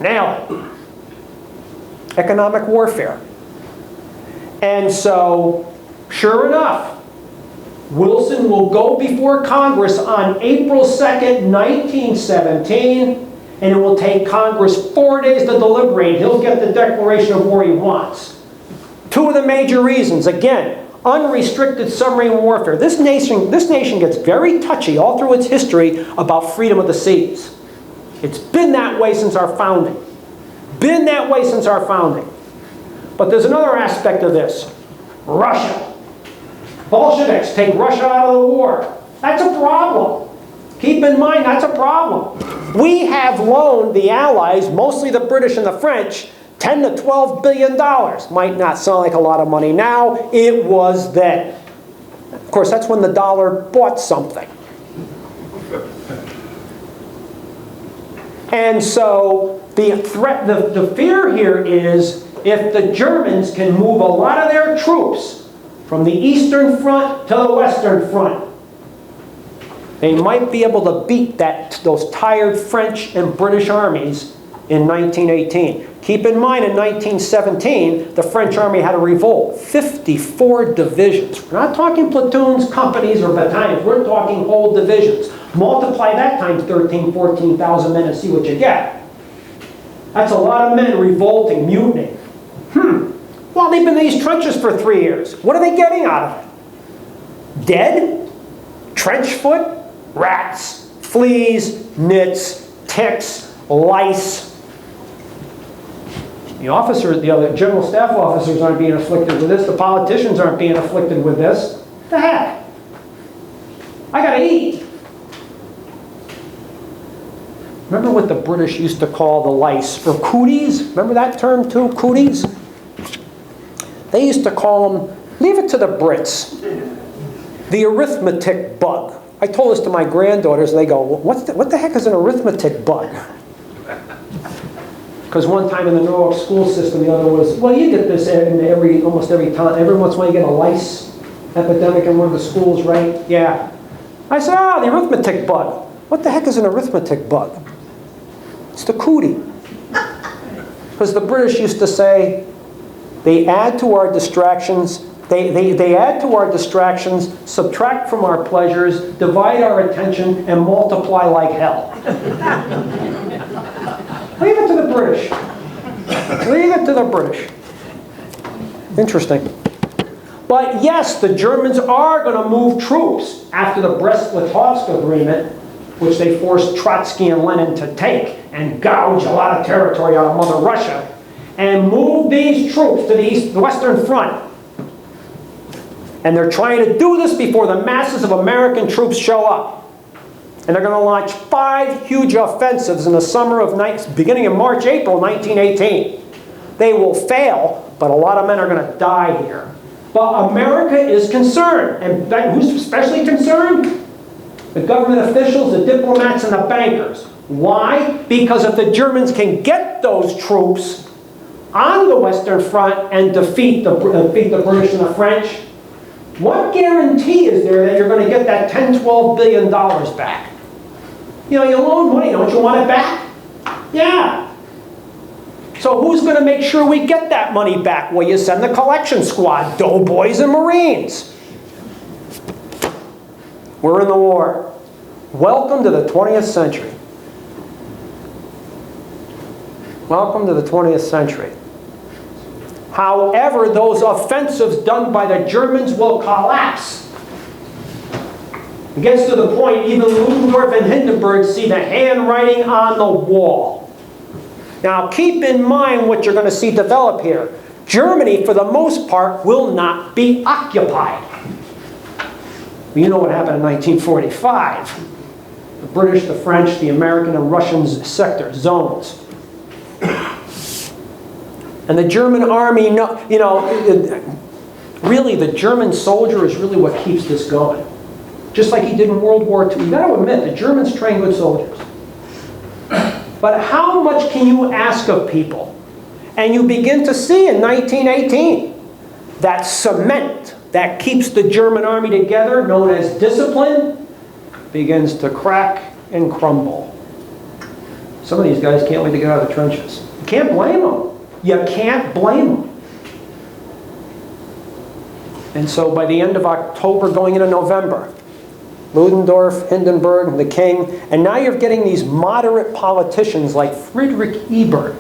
S1: nail it. Economic warfare. And so, sure enough, Wilson will go before Congress on April 2nd, 1917, and it will take Congress 4 days to deliberate. He'll get the declaration of war he wants. Two of the major reasons, again, unrestricted submarine warfare. This nation gets very touchy all through its history about freedom of the seas. It's been that way since our founding. Been that way since our founding. But there's another aspect of this. Russia. Bolsheviks take Russia out of the war. That's a problem. Keep in mind, that's a problem. We have loaned the Allies, mostly the British and the French, $10 to $12 billion. Might not sound like a lot of money now. It was then. Of course, that's when the dollar bought something. And so the threat, the fear here is if the Germans can move a lot of their troops from the Eastern Front to the Western Front, they might be able to beat those tired French and British armies in 1918. Keep in mind, in 1917, the French army had a revolt. 54 divisions. We're not talking platoons, companies, or battalions. We're talking whole divisions. Multiply that times 13,000, 14,000 men and see what you get. That's a lot of men revolting, mutinying. Well, they've been in these trenches for 3 years. What are they getting out of it? Dead? Trench foot? Rats, fleas, nits, ticks, lice. The other general staff officers aren't being afflicted with this. The politicians aren't being afflicted with this. The heck? I gotta eat. Remember what the British used to call the lice, or cooties? Remember that term too, cooties? They used to call them, leave it to the Brits, the arithmetic bug. I told this to my granddaughters, and they go, what the heck is an arithmetic bug? Because one time in the Norwalk school system, the other was, well, you get this almost every time. Every once in a while you get a lice epidemic in one of the schools, right? Yeah. I said, the arithmetic bug. What the heck is an arithmetic bug? It's the cootie. Because the British used to say, they add to our distractions, they add to our distractions, subtract from our pleasures, divide our attention, and multiply like hell. Leave it to the British. Leave it to the British. Interesting. But yes, the Germans are going to move troops after the Brest-Litovsk Agreement, which they forced Trotsky and Lenin to take and gouge a lot of territory out of Mother Russia, and move these troops to the Western Front. And they're trying to do this before the masses of American troops show up. And they're going to launch 5 huge offensives in the summer of beginning in March, April 1918. They will fail, but a lot of men are going to die here. But America is concerned. And who's especially concerned? The government officials, the diplomats, and the bankers. Why? Because if the Germans can get those troops on the Western Front and defeat the British and the French, what guarantee is there that you're going to get that $10, $12 billion back? You know, you loan money, don't you want it back? Yeah. So who's going to make sure we get that money back? Well, you send the collection squad, doughboys and Marines. We're in the war. Welcome to the 20th century. Welcome to the 20th century. However, those offensives done by the Germans will collapse. It gets to the point, even Ludendorff and Hindenburg see the handwriting on the wall. Now, keep in mind what you're going to see develop here. Germany, for the most part, will not be occupied. You know what happened in 1945. The British, the French, the American, and Russian sector zones. And the German army, really the German soldier is really what keeps this going. Just like he did in World War II. You've got to admit, the Germans train good soldiers. But how much can you ask of people? And you begin to see in 1918 that cement that keeps the German army together, known as discipline, begins to crack and crumble. Some of these guys can't wait to get out of the trenches. You can't blame them. You can't blame them. And so by the end of October, going into November, Ludendorff, Hindenburg, the king, and now you're getting these moderate politicians like Friedrich Ebert,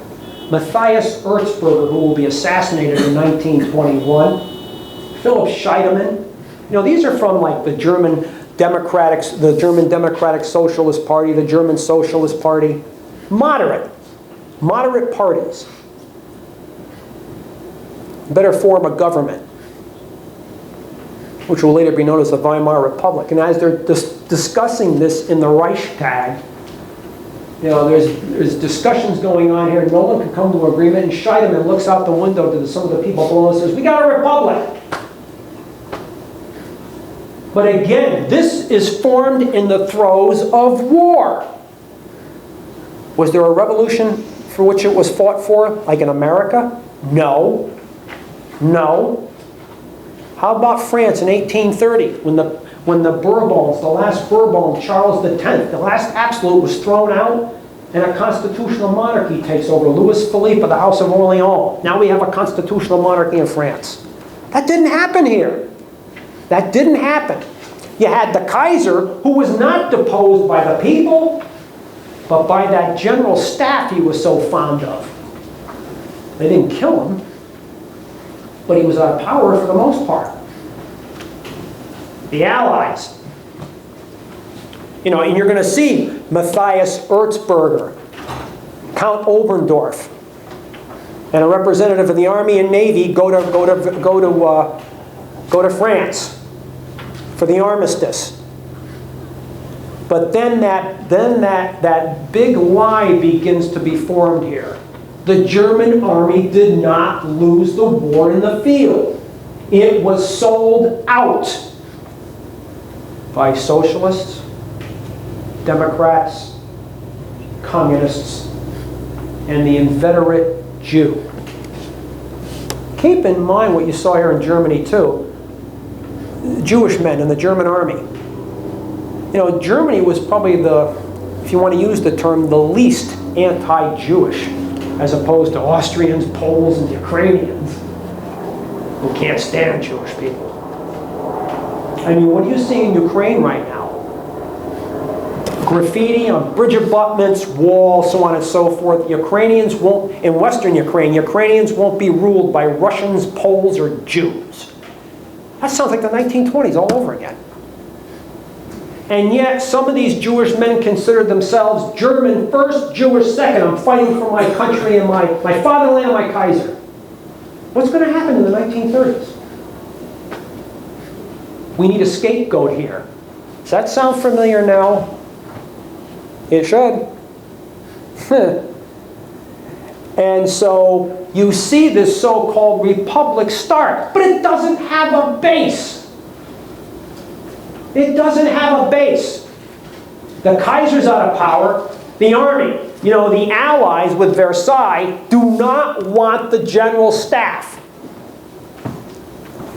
S1: Matthias Erzberger, who will be assassinated in 1921, Philip Scheidemann. These are from like the German Democratic Socialist Party, the German Socialist Party. Moderate parties. Better form a government, which will later be known as the Weimar Republic. And as they're discussing this in the Reichstag, there's discussions going on here. No one can come to an agreement. And Scheidemann looks out the window to some of the people below and says, "We got a republic." But again, this is formed in the throes of war. Was there a revolution for which it was fought for, like in America? No. How about France in 1830, when the Bourbons, the last Bourbon, Charles X, the last absolute was thrown out, and a constitutional monarchy takes over. Louis Philippe of the House of Orleans. Now we have a constitutional monarchy in France. That didn't happen here. That didn't happen. You had the Kaiser, who was not deposed by the people, but by that general staff he was so fond of. They didn't kill him, but he was out of power for the most part. The Allies. And you're going to see Matthias Erzberger, Count Oberndorf, and a representative of the Army and Navy go to France for the Armistice. But then that big lie begins to be formed here. The German army did not lose the war in the field. It was sold out by socialists, Democrats, communists, and the inveterate Jew. Keep in mind what you saw here in Germany too. Jewish men in the German army. Germany was probably if you want to use the term, the least anti-Jewish, as opposed to Austrians, Poles, and Ukrainians, who can't stand Jewish people. What are you seeing in Ukraine right now? Graffiti on bridge abutments, walls, so on and so forth. In Western Ukraine, Ukrainians won't be ruled by Russians, Poles, or Jews. That sounds like the 1920s all over again. And yet, some of these Jewish men considered themselves German first, Jewish second. I'm fighting for my country and my fatherland and my Kaiser. What's going to happen in the 1930s? We need a scapegoat here. Does that sound familiar now? It should. And so you see this so-called republic start, but it doesn't have a base. It doesn't have a base. The Kaiser's out of power. The army, the Allies with Versailles, do not want the general staff.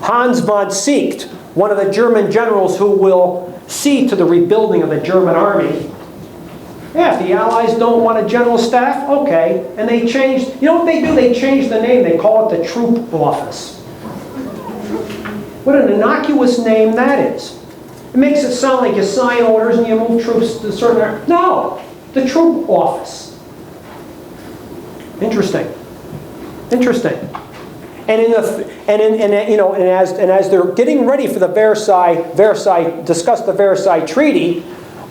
S1: Hans von Seeckt, one of the German generals who will see to the rebuilding of the German army. Yeah, if the Allies don't want a general staff, okay. And they changed, what they do? They change the name. They call it the Troop Office. What an innocuous name that is. It makes it sound like you sign orders and you move troops to certain areas. No, the Troop Office. Interesting. Interesting. And as they're getting ready for the discuss the Versailles Treaty,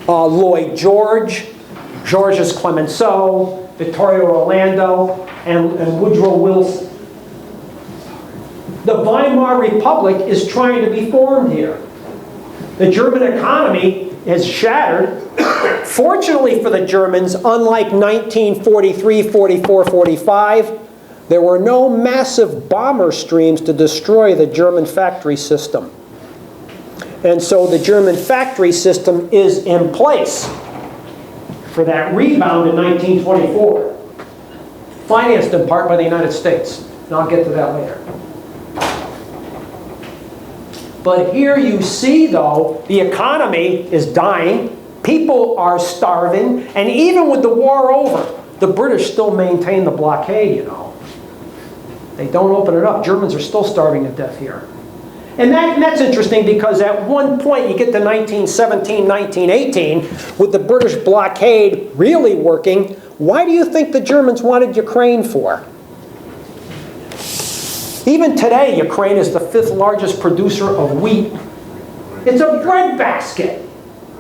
S1: Lloyd George, Georges Clemenceau, Vittorio Orlando, and Woodrow Wilson. The Weimar Republic is trying to be formed here. The German economy is shattered. Fortunately for the Germans, unlike 1943, 44, 45, there were no massive bomber streams to destroy the German factory system. And so the German factory system is in place for that rebound in 1924. Financed in part by the United States. And I'll get to that later. But here you see, though, the economy is dying. People are starving. And even with the war over, the British still maintain the blockade, you know. They don't open it up. Germans are still starving to death here. And that's interesting because at one point you get to 1917, 1918, with the British blockade really working. Why do you think the Germans wanted Ukraine for? Even today, Ukraine is the 5th largest producer of wheat. It's a breadbasket.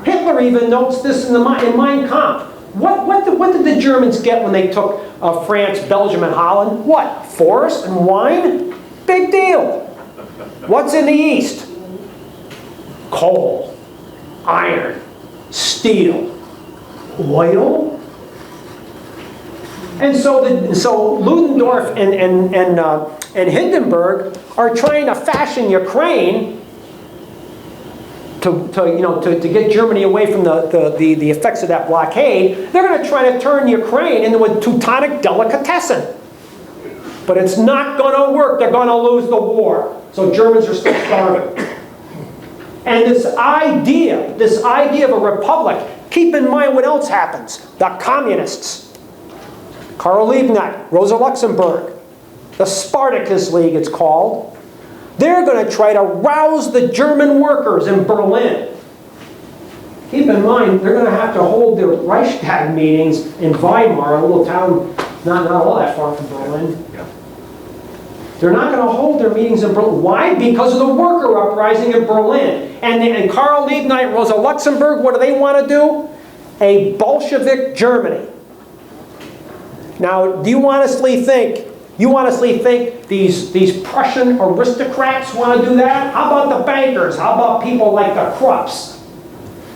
S1: Hitler even notes this in Mein Kampf. What did the Germans get when they took France, Belgium, and Holland? What? Forest and wine? Big deal. What's in the East? Coal, iron, steel, oil. And so Ludendorff and Hindenburg are trying to fashion Ukraine to get Germany away from the effects of that blockade. They're going to try to turn Ukraine into a Teutonic delicatessen. But it's not going to work. They're going to lose the war. So Germans are still starving. And this idea of a republic, keep in mind what else happens. The communists, Karl Liebknecht, Rosa Luxemburg, the Spartacus League it's called, they're going to try to rouse the German workers in Berlin. Keep in mind, they're going to have to hold their Reichstag meetings in Weimar, a little town not all that far from Berlin. Yeah. They're not going to hold their meetings in Berlin. Why? Because of the worker uprising in Berlin. And Karl Liebknecht, Rosa Luxemburg, what do they want to do? A Bolshevik Germany. Now, do you honestly think these Prussian aristocrats want to do that? How about the bankers? How about people like the Krupps?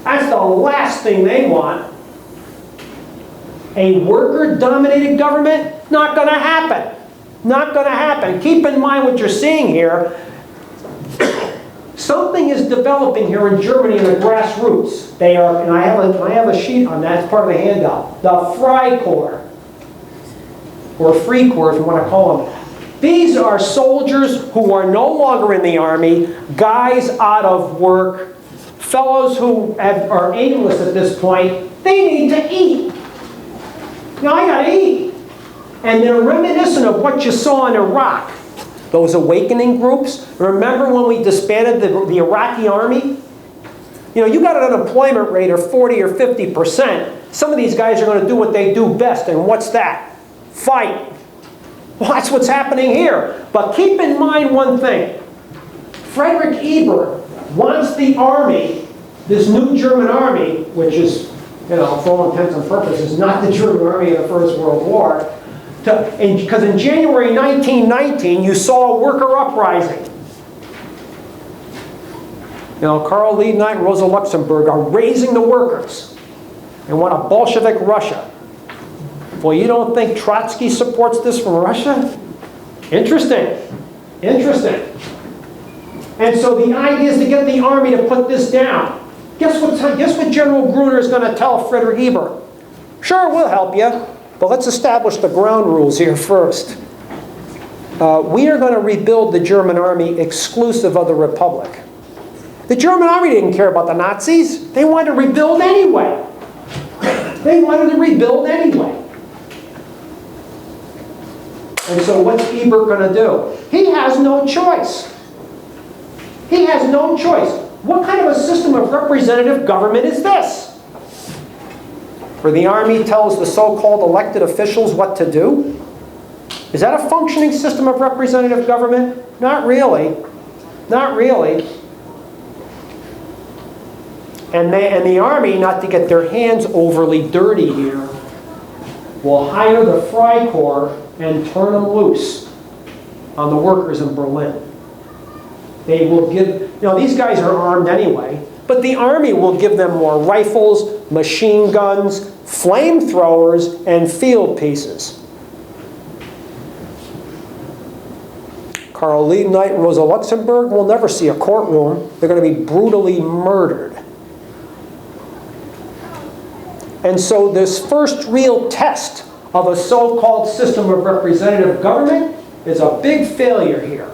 S1: That's the last thing they want. A worker-dominated government? Not going to happen. Not going to happen. Keep in mind what you're seeing here. Something is developing here in Germany in the grassroots. They are, and I have a sheet on that. It's part of the handout. The Freikorps. Or Free Corps, if you want to call them. These are soldiers who are no longer in the army, guys out of work, fellows who are aimless at this point. They need to eat. Now, I got to eat. And they're reminiscent of what you saw in Iraq. Those awakening groups. Remember when we disbanded the Iraqi army? You know, you got an unemployment rate of 40 or 50%. Some of these guys are going to do what they do best. And what's that? Fight. Well, that's what's happening here. But keep in mind one thing. Frederick Nietzsche wants the army, this new German army, which is, you know, for all intents and purposes, not the German army of the First World War, because in January 1919, you saw a worker uprising. You know, Karl Liebknecht and Rosa Luxemburg are raising the workers. They want a Bolshevik Russia. Well, you don't think Trotsky supports this from Russia? Interesting. Interesting. And so the idea is to get the army to put this down. Guess what General Gruner is going to tell Frederick Nietzsche? Sure, we'll help you, but let's establish the ground rules here first. We are going to rebuild the German army exclusive of the Republic. The German army didn't care about the Nazis. They wanted to rebuild anyway. They wanted to rebuild anyway. And so what's Ebert going to do? He has no choice. He has no choice. What kind of a system of representative government is this? Where the army tells the so-called elected officials what to do? Is that a functioning system of representative government? Not really. Not really. And the Army, not to get their hands overly dirty here, will hire the Freikorps and turn them loose on the workers in Berlin. They will give, these guys are armed anyway, but the Army will give them more rifles, machine guns, flamethrowers, and field pieces. Karl Liebknecht and Rosa Luxemburg will never see a courtroom. They're going to be brutally murdered. And so this first real test of a so-called system of representative government is a big failure here.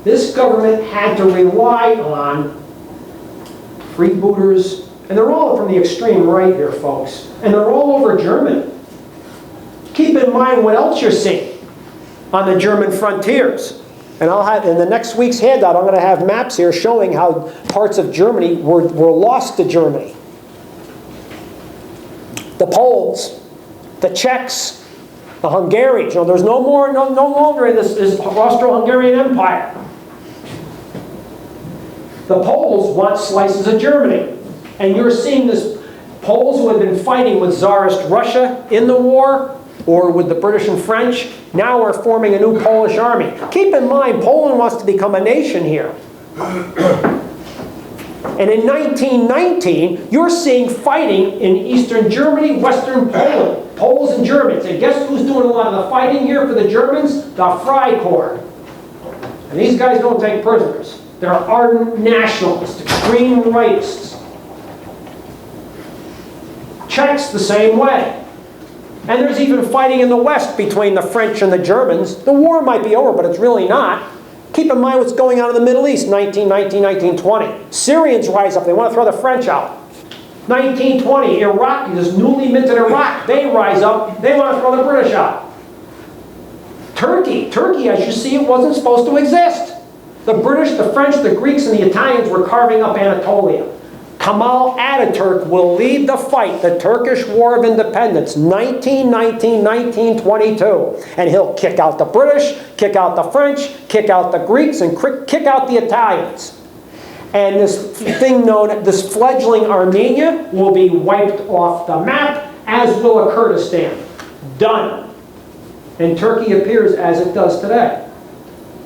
S1: This government had to rely on freebooters, and they're all from the extreme right here, folks, and they're all over Germany. Keep in mind what else you're seeing on the German frontiers. And I'll have, in the next week's handout, I'm going to have maps here showing how parts of Germany were lost to Germany. The Poles, the Czechs, the Hungarians. There's no longer in this Austro-Hungarian Empire. The Poles want slices of Germany. And you're seeing this Poles who had been fighting with Tsarist Russia in the war, or with the British and French, now are forming a new Polish army. Keep in mind, Poland wants to become a nation here. And in 1919, you're seeing fighting in Eastern Germany, Western Poland, Poles and Germans. And guess who's doing a lot of the fighting here for the Germans? The Freikorps. And these guys don't take prisoners. They're ardent nationalists, extreme rightists. Czechs the same way. And there's even fighting in the West between the French and the Germans. The war might be over, but it's really not. Keep in mind what's going on in the Middle East, 1919, 1920. Syrians rise up. They want to throw the French out. 1920, Iraq, this newly minted Iraq, they rise up. They want to throw the British out. Turkey, as you see, it wasn't supposed to exist. The British, the French, the Greeks, and the Italians were carving up Anatolia. Kemal Ataturk will lead the fight, the Turkish War of Independence, 1919, 1922. And he'll kick out the British, kick out the French, kick out the Greeks, and kick out the Italians. And this thing known, this fledgling Armenia will be wiped off the map, as will a Kurdistan. Done. And Turkey appears as it does today.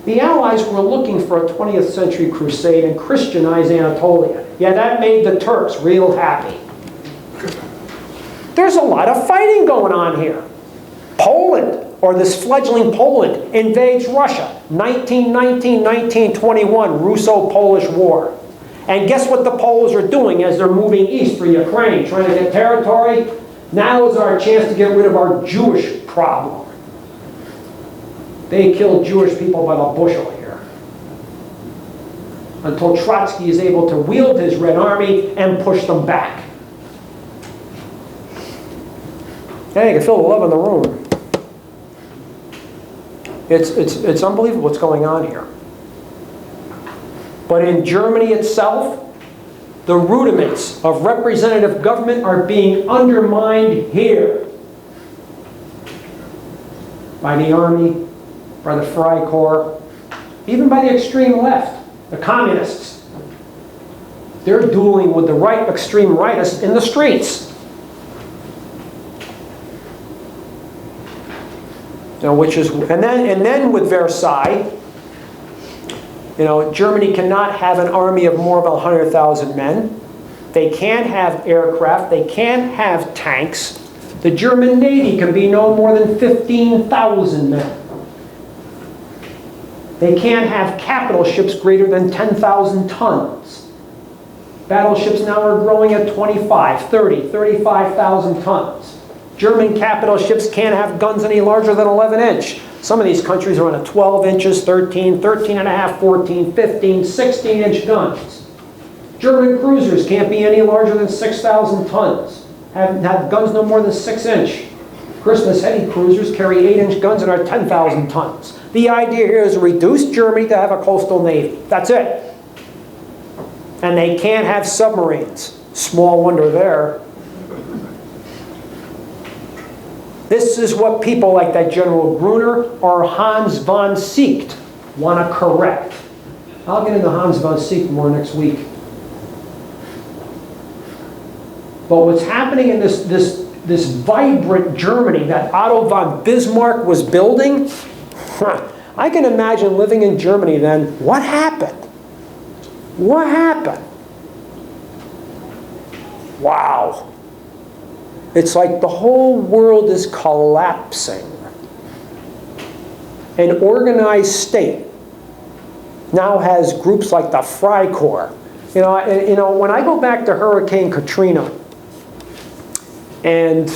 S1: The Allies were looking for a 20th century crusade and Christianize Anatolia. Yeah, that made the Turks real happy. There's a lot of fighting going on here. Poland, or this fledgling Poland, invades Russia. 1919, 1921, Russo-Polish War. And guess what the Poles are doing as they're moving east for Ukraine, trying to get territory? Now is our chance to get rid of our Jewish problem. They killed Jewish people by the bushel here. Until Trotsky is able to wield his Red Army and push them back. Yeah, you can feel the love in the room. It's unbelievable what's going on here. But in Germany itself, the rudiments of representative government are being undermined here. By the Army, by the Freikorps, even by the extreme left, the communists. They're dueling with the right, extreme rightists in the streets. And then with Versailles, Germany cannot have an army of more than 100,000 men. They can't have aircraft. They can't have tanks. The German Navy can be no more than 15,000 men. They can't have capital ships greater than 10,000 tons. Battleships now are growing at 25, 30, 35,000 tons. German capital ships can't have guns any larger than 11 inch. Some of these countries are on 12 inches, 13, 13 and a half, 14, 15, 16 inch guns. German cruisers can't be any larger than 6,000 tons. Have guns no more than 6 inch. Christmas heavy cruisers carry 8-inch guns and are 10,000 tons. The idea here is to reduce Germany to have a coastal navy. That's it. And they can't have submarines. Small wonder there. This is what people like that General Gruner or Hans von Seeckt want to correct. I'll get into Hans von Seeckt more next week. But what's happening in this vibrant Germany that Otto von Bismarck was building, I can imagine living in Germany then. What happened? What happened? Wow. It's like the whole world is collapsing. An organized state now has groups like the Freikorps. You know, when I go back to Hurricane Katrina, and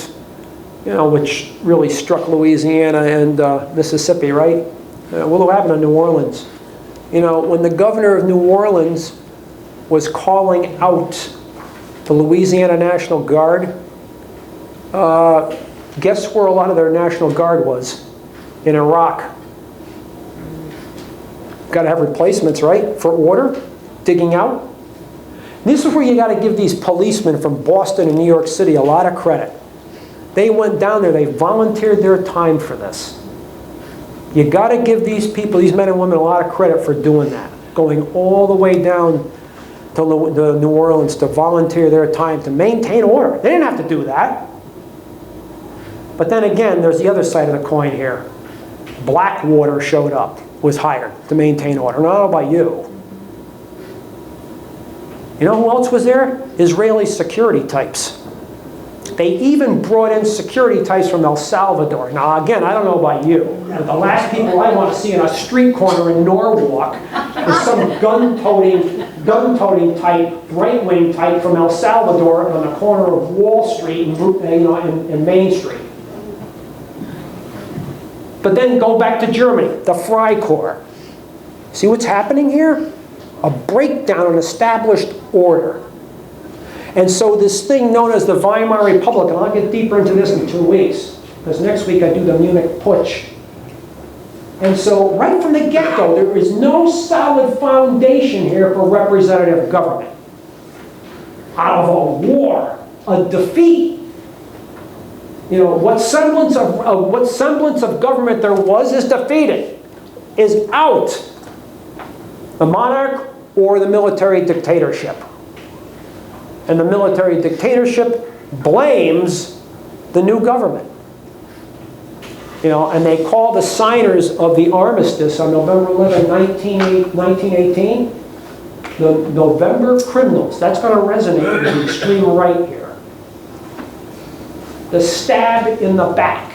S1: which really struck Louisiana and Mississippi, right? What happened in New Orleans? When the governor of New Orleans was calling out the Louisiana National Guard, guess where a lot of their National Guard was? In Iraq. Got to have replacements, right? For order, digging out. This is where you got to give these policemen from Boston and New York City a lot of credit. They went down there, they volunteered their time for this. You got to give these people, these men and women, a lot of credit for doing that. Going all the way down to New Orleans to volunteer their time to maintain order. They didn't have to do that. But then again, there's the other side of the coin here. Blackwater showed up, was hired to maintain order. I don't know about you. You know who else was there? Israeli security types. They even brought in security types from El Salvador. Now again, I don't know about you, but the last people I want to see in a street corner in Norwalk is some gun-toting type, right-wing type from El Salvador on the corner of Wall Street and Main Street. But then go back to Germany, the Freikorps. See what's happening here? A breakdown in established order. And so this thing known as the Weimar Republic, and I'll get deeper into this in 2 weeks, because next week I do the Munich Putsch. And so right from the get-go, there is no solid foundation here for representative government. Out of a war, a defeat, what semblance of government there was is defeated, is out. The monarch or the military dictatorship. And the military dictatorship blames the new government. And they call the signers of the Armistice on November 11, 1918, the November criminals. That's going to resonate with the extreme right here. The stab in the back.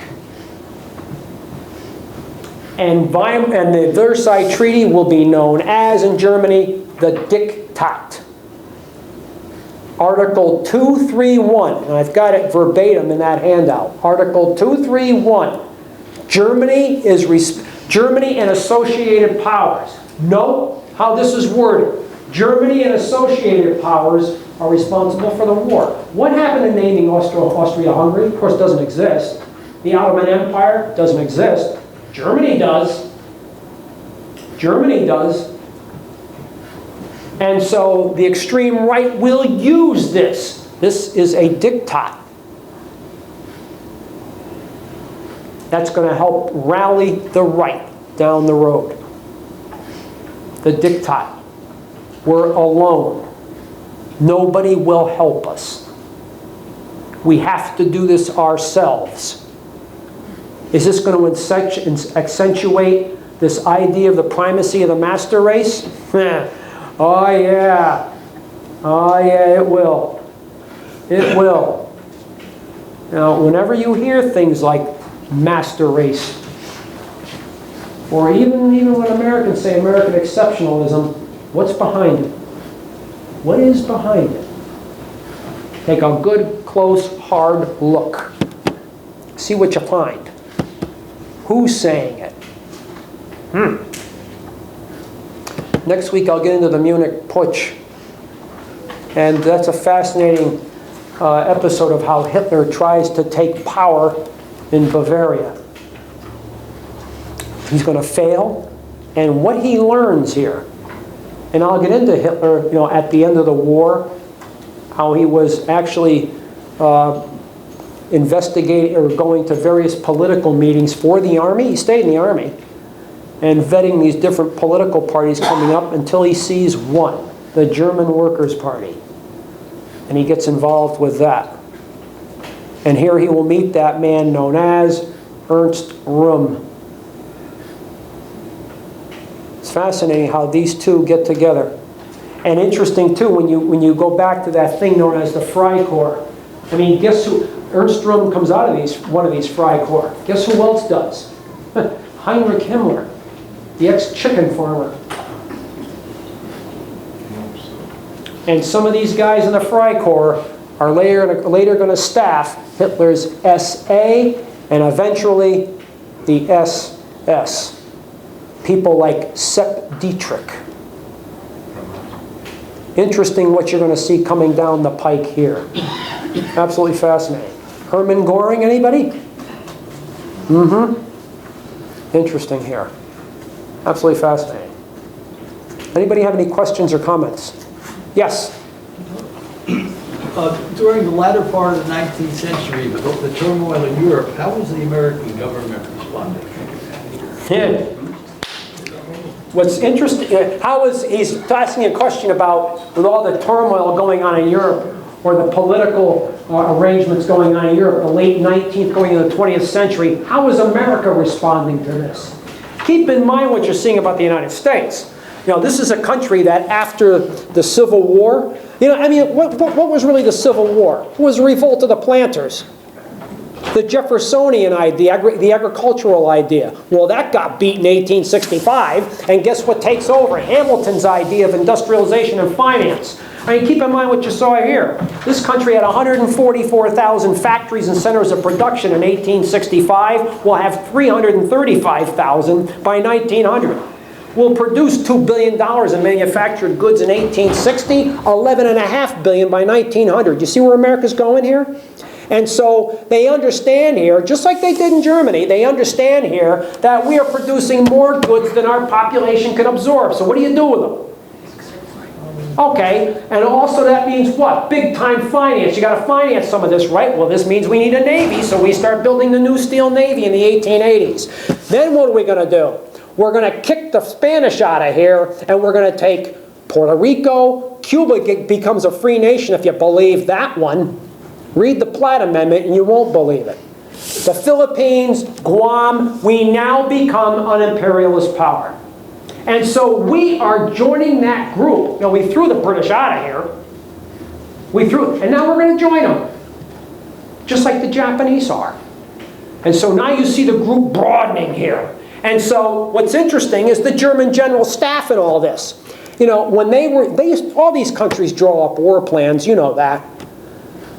S1: And the Versailles Treaty will be known as, in Germany, the Diktat. Article 231, and I've got it verbatim in that handout. Article 231. Germany and associated powers. Note how this is worded. Germany and associated powers are responsible for the war. What happened in naming Austria-Hungary? Of course, it doesn't exist. The Ottoman Empire doesn't exist. Germany does. Germany does. And so the extreme right will use this. This is a diktat. That's going to help rally the right down the road. The diktat. We're alone. Nobody will help us. We have to do this ourselves. Is this going to accentuate this idea of the primacy of the master race? Oh yeah. Oh yeah, it will. It will. Now, whenever you hear things like master race, or even when Americans say American exceptionalism, what's behind it? What is behind it? Take a good, close, hard look. See what you find. Who's saying it? Next week I'll get into the Munich Putsch. And that's a fascinating episode of how Hitler tries to take power in Bavaria. He's going to fail. And what he learns here, and I'll get into Hitler, at the end of the war, how he was actually investigating or going to various political meetings for the Army. He stayed in the Army and vetting these different political parties coming up until he sees one, the German Workers' Party. And he gets involved with that. And here he will meet that man known as Ernst Röhm. It's fascinating how these two get together. And interesting too, when you go back to that thing known as the Freikorps. I mean, guess who? Ernst Röhm comes out of one of these Freikorps. Guess who else does? Heinrich Himmler, the ex-chicken farmer. And some of these guys in the Freikorps are later going to staff Hitler's SA and eventually the SS. People like Sepp Dietrich. Interesting what you're going to see coming down the pike here. Absolutely fascinating. Hermann Göring, anybody? Mm-hmm. Interesting here. Absolutely fascinating. Anybody have any questions or comments? Yes?
S2: During the latter part of the 19th century, the turmoil in Europe, how was the American government responding?
S1: Yeah. What's interesting, he's asking a question about, with all the turmoil going on in Europe, or the political arrangements going on in Europe, the late 19th going into the 20th century, how is America responding to this? Keep in mind what you're seeing about the United States. You know, this is a country that after the Civil War, you know, I mean, what was really the Civil War? It was the revolt of the planters. The Jeffersonian idea, the agricultural idea. Well, that got beat in 1865, and guess what takes over? Hamilton's idea of industrialization and finance. I mean, keep in mind what you saw here. This country had 144,000 factories and centers of production in 1865. We'll have 335,000 by 1900. We'll produce $2 billion in manufactured goods in 1860, $11.5 billion by 1900. You see where America's going here? And so they understand here, just like they did in Germany, they understand here that we are producing more goods than our population can absorb. So what do you do with them? Okay, and also that means what? Big time finance. You got to finance some of this, right? Well, this means we need a navy, so we start building the new steel navy in the 1880s. Then what are we going to do? We're going to kick the Spanish out of here, and we're going to take Puerto Rico. Cuba becomes a free nation if you believe that one. Read the Platt Amendment and you won't believe it. The Philippines, Guam, we now become an imperialist power. And so we are joining that group. You know, we threw the British out of here. And now we're going to join them. Just like the Japanese are. And so now you see the group broadening here. And so what's interesting is the German general staff in all this. You know, when all these countries draw up war plans, you know that.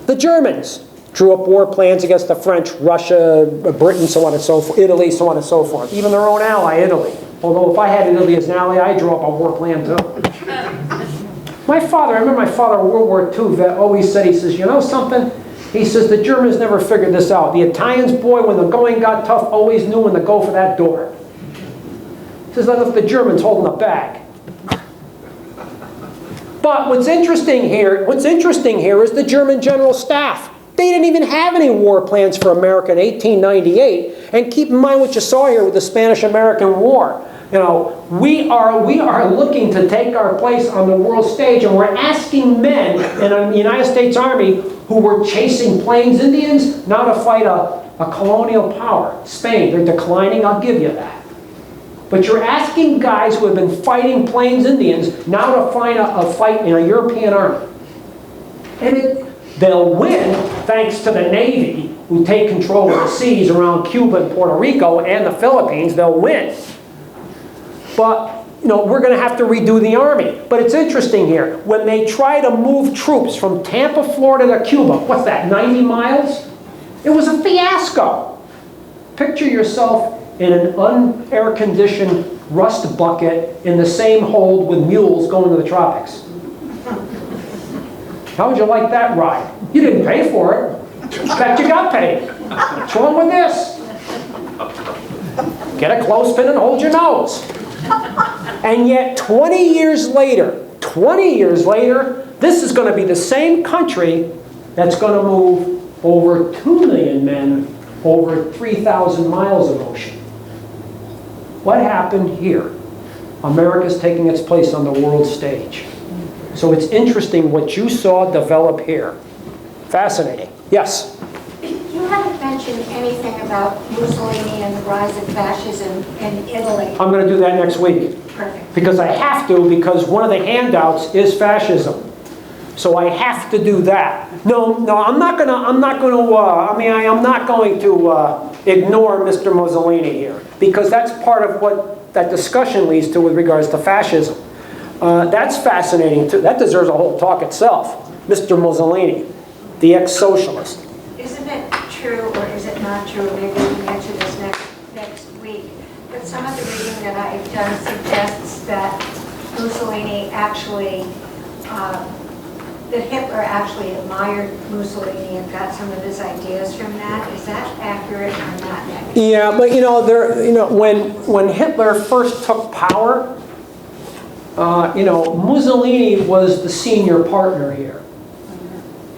S1: The Germans drew up war plans against the French, Russia, Britain, so on and so forth, Italy, so on and so forth. Even their own ally, Italy. Although if I had Italy as an ally, I'd draw up a war plan too. I remember my father, a World War II vet, always said, he says, you know something? He says, the Germans never figured this out. The Italians, boy, when the going got tough, always knew when to go for that door. He says, I left the Germans holding the bag. But what's interesting here is the German general staff. They didn't even have any war plans for America in 1898. And keep in mind what you saw here with the Spanish-American War. You know, we are looking to take our place on the world stage, and we're asking men in the United States Army who were chasing Plains Indians now to fight a colonial power. Spain, they're declining, I'll give you that. But you're asking guys who have been fighting Plains Indians now to fight in a European army. And they'll win thanks to the Navy, who take control of the seas around Cuba and Puerto Rico and the Philippines. They'll win. But you know, we're going to have to redo the army. But it's interesting here. When they try to move troops from Tampa, Florida to Cuba, what's that, 90 miles? It was a fiasco. Picture yourself in an un-air-conditioned rust bucket in the same hold with mules going to the tropics. How would you like that ride? You didn't pay for it. In fact, you got paid. What's wrong with this? Get a clothespin and hold your nose. And yet 20 years later, this is going to be the same country that's going to move over 2 million men over 3,000 miles of ocean. What happened here? America's taking its place on the world stage. So it's interesting what you saw develop here. Fascinating. Yes?
S3: You haven't mentioned anything about Mussolini and the rise of fascism in Italy.
S1: I'm going to do that next week.
S3: Perfect.
S1: Because I have to, because one of the handouts is fascism. So I have to do that. No, I'm not going to ignore Mr. Mussolini here, because that's part of what that discussion leads to with regards to fascism. That's fascinating too. That deserves a whole talk itself. Mr. Mussolini, the ex-socialist.
S3: Isn't it true, or is it not true, maybe we can answer this next week, but some of the reading that I've done suggests that Mussolini actually, that Hitler actually admired Mussolini and got some of his ideas from that. Is that accurate or not?
S1: Yeah, but when Hitler first took power, Mussolini was the senior partner here.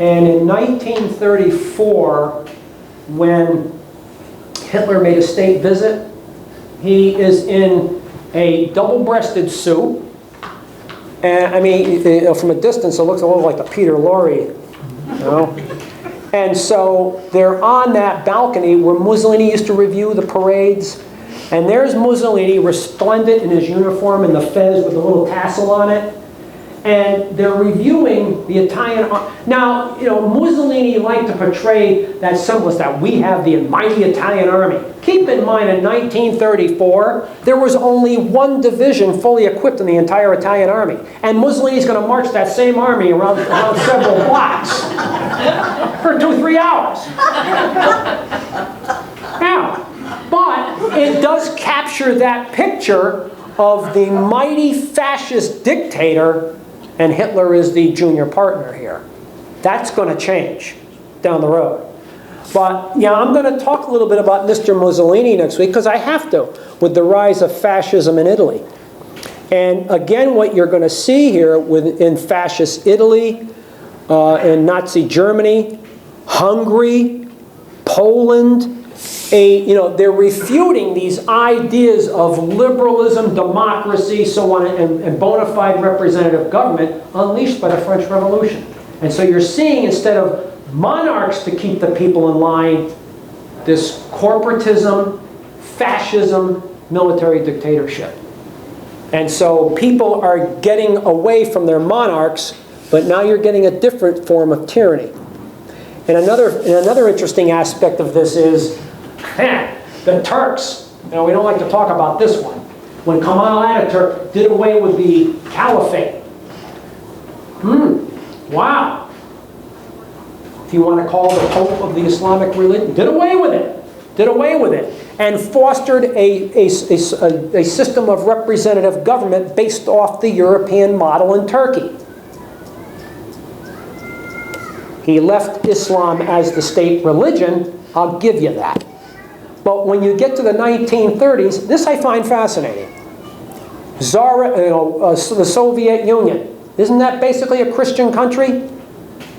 S1: And in 1934, when Hitler made a state visit, he is in a double-breasted suit. And I mean, from a distance, it looks a little like the Peter Lorre, And so they're on that balcony where Mussolini used to review the parades. And there's Mussolini, resplendent in his uniform and the fez with the little tassel on it. And they're reviewing the Italian army. Now, Mussolini liked to portray that semblance that we have the mighty Italian army. Keep in mind, in 1934, there was only one division fully equipped in the entire Italian army. And Mussolini's going to march that same army around several blocks for 2-3 hours. Now, but it does capture that picture of the mighty fascist dictator, and Hitler is the junior partner here. That's going to change down the road. But yeah, I'm going to talk a little bit about Mr. Mussolini next week, because I have to, with the rise of fascism in Italy. And again, what you're going to see here in fascist Italy, in Nazi Germany, Hungary, Poland, they're refuting these ideas of liberalism, democracy, so on, and bona fide representative government unleashed by the French Revolution. And so you're seeing, instead of monarchs to keep the people in line, this corporatism, fascism, military dictatorship. And so people are getting away from their monarchs, but now you're getting a different form of tyranny. And another interesting aspect of this is the Turks. We don't like to talk about this one. When Kemal Ataturk did away with the caliphate. Wow. If you want to call the Pope of the Islamic religion, did away with it. And fostered a system of representative government based off the European model in Turkey. He left Islam as the state religion, I'll give you that. But when you get to the 1930s, this I find fascinating. The Soviet Union, isn't that basically a Christian country?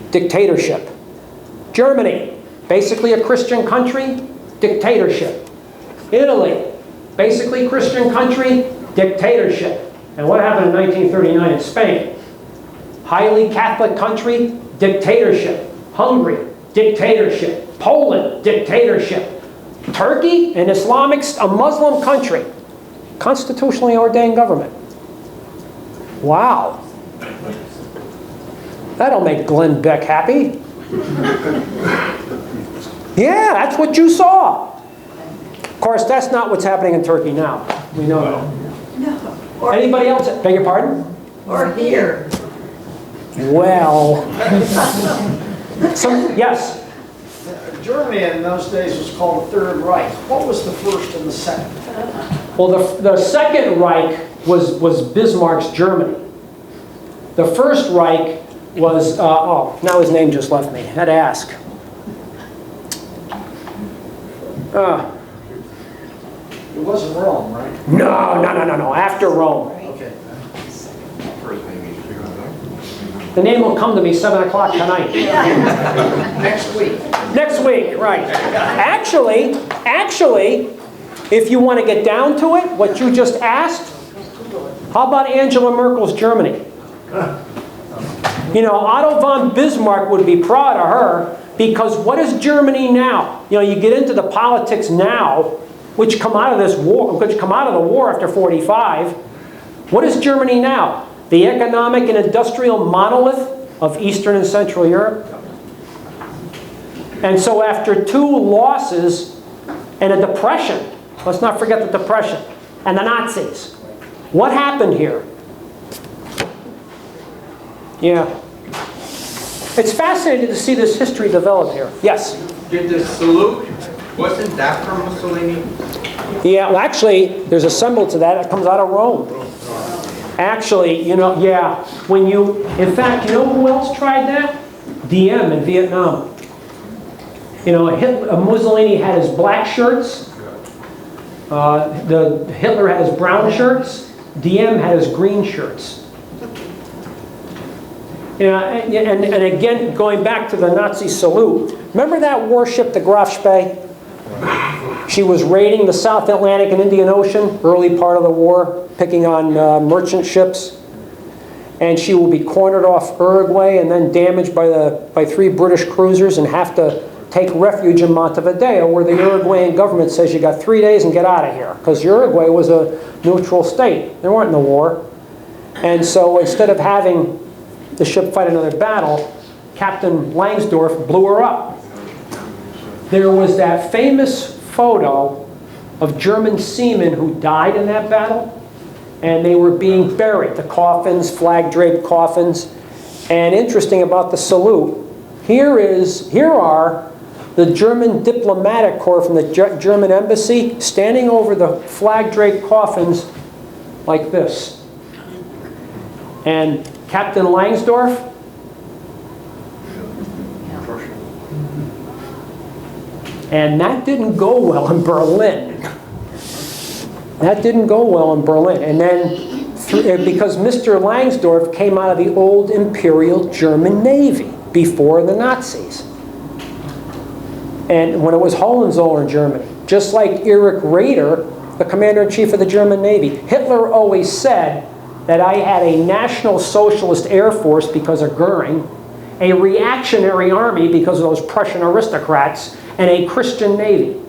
S1: Dictatorship. Germany, basically a Christian country? Dictatorship. Italy, basically Christian country? Dictatorship. And what happened in 1939 in Spain? Highly Catholic country? Dictatorship. Hungary, dictatorship. Poland, dictatorship. Turkey, a Muslim country. Constitutionally ordained government. Wow. That'll make Glenn Beck happy. Yeah, that's what you saw. Of course, that's not what's happening in Turkey now. We know that.
S3: No.
S1: Anybody else? Beg your pardon?
S3: Or here.
S1: Well, yes.
S4: Germany in those days was called the Third Reich. What was the first and the second?
S1: Well, the Second Reich was Bismarck's Germany. The First Reich was, now his name just left me. Had to ask.
S4: It wasn't Rome, right?
S1: No. After Rome.
S4: Okay.
S1: The name will come to me 7 o'clock tonight.
S4: Next week.
S1: Next week, right. Actually, if you want to get down to it, what you just asked, how about Angela Merkel's Germany? You know, Otto von Bismarck would be proud of her, because what is Germany now? You know, you get into the politics now, which come out of this war, which come out of the war after 45. What is Germany now? The economic and industrial monolith of Eastern and Central Europe. And so after 2 losses and a depression, let's not forget the depression, and the Nazis, what happened here? Yeah. It's fascinating to see this history develop here. Yes?
S5: Did the salute, wasn't that from Mussolini?
S1: Yeah, well, actually, there's a semblance of that. It comes out of Rome. Actually, you know, yeah. When you, in fact, you know who else tried that? DM in Vietnam. You know, Mussolini had his black shirts. Hitler had his brown shirts. DM had his green shirts. Yeah, and again, going back to the Nazi salute, remember that warship, the Graf Spee? She was raiding the South Atlantic and Indian Ocean, early part of the war, picking on merchant ships. And she will be cornered off Uruguay and then damaged by 3 British cruisers and have to take refuge in Montevideo, where the Uruguayan government says you got 3 days and get out of here. Because Uruguay was a neutral state. They weren't in the war. And so instead of having the ship fight another battle, Captain Langsdorff blew her up. There was that famous photo of German seamen who died in that battle, and they were being buried, the coffins, flag-draped coffins. And interesting about the salute, here are the German diplomatic corps from the German embassy standing over the flag-draped coffins like this. And Captain Langsdorff, and that didn't go well in Berlin. That didn't go well in Berlin. And then, because Mr. Langsdorff came out of the old Imperial German Navy before the Nazis. And when it was Hohenzollern Germany, just like Erich Raeder, the commander-in-chief of the German Navy, Hitler always said that I had a National Socialist Air Force because of Goering, a reactionary army because of those Prussian aristocrats, and a Christian Navy,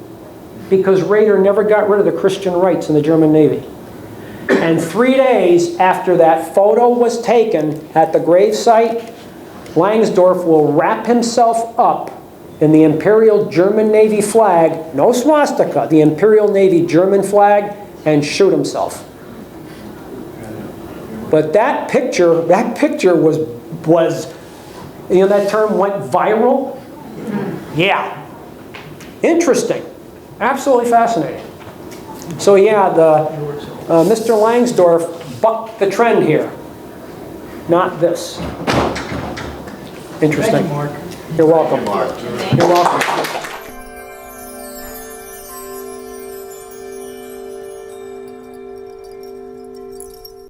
S1: because Raeder never got rid of the Christian rights in the German Navy. And 3 days after that photo was taken at the gravesite, Langsdorff will wrap himself up in the Imperial German Navy flag, no swastika, the Imperial Navy German flag, and shoot himself. But that picture was, you know, that term went viral? Yeah. Interesting. Absolutely fascinating. So yeah, Mr. Langsdorff bucked the trend here. Not this. Interesting.
S2: Thank you, Mark.
S1: You're welcome. You're welcome.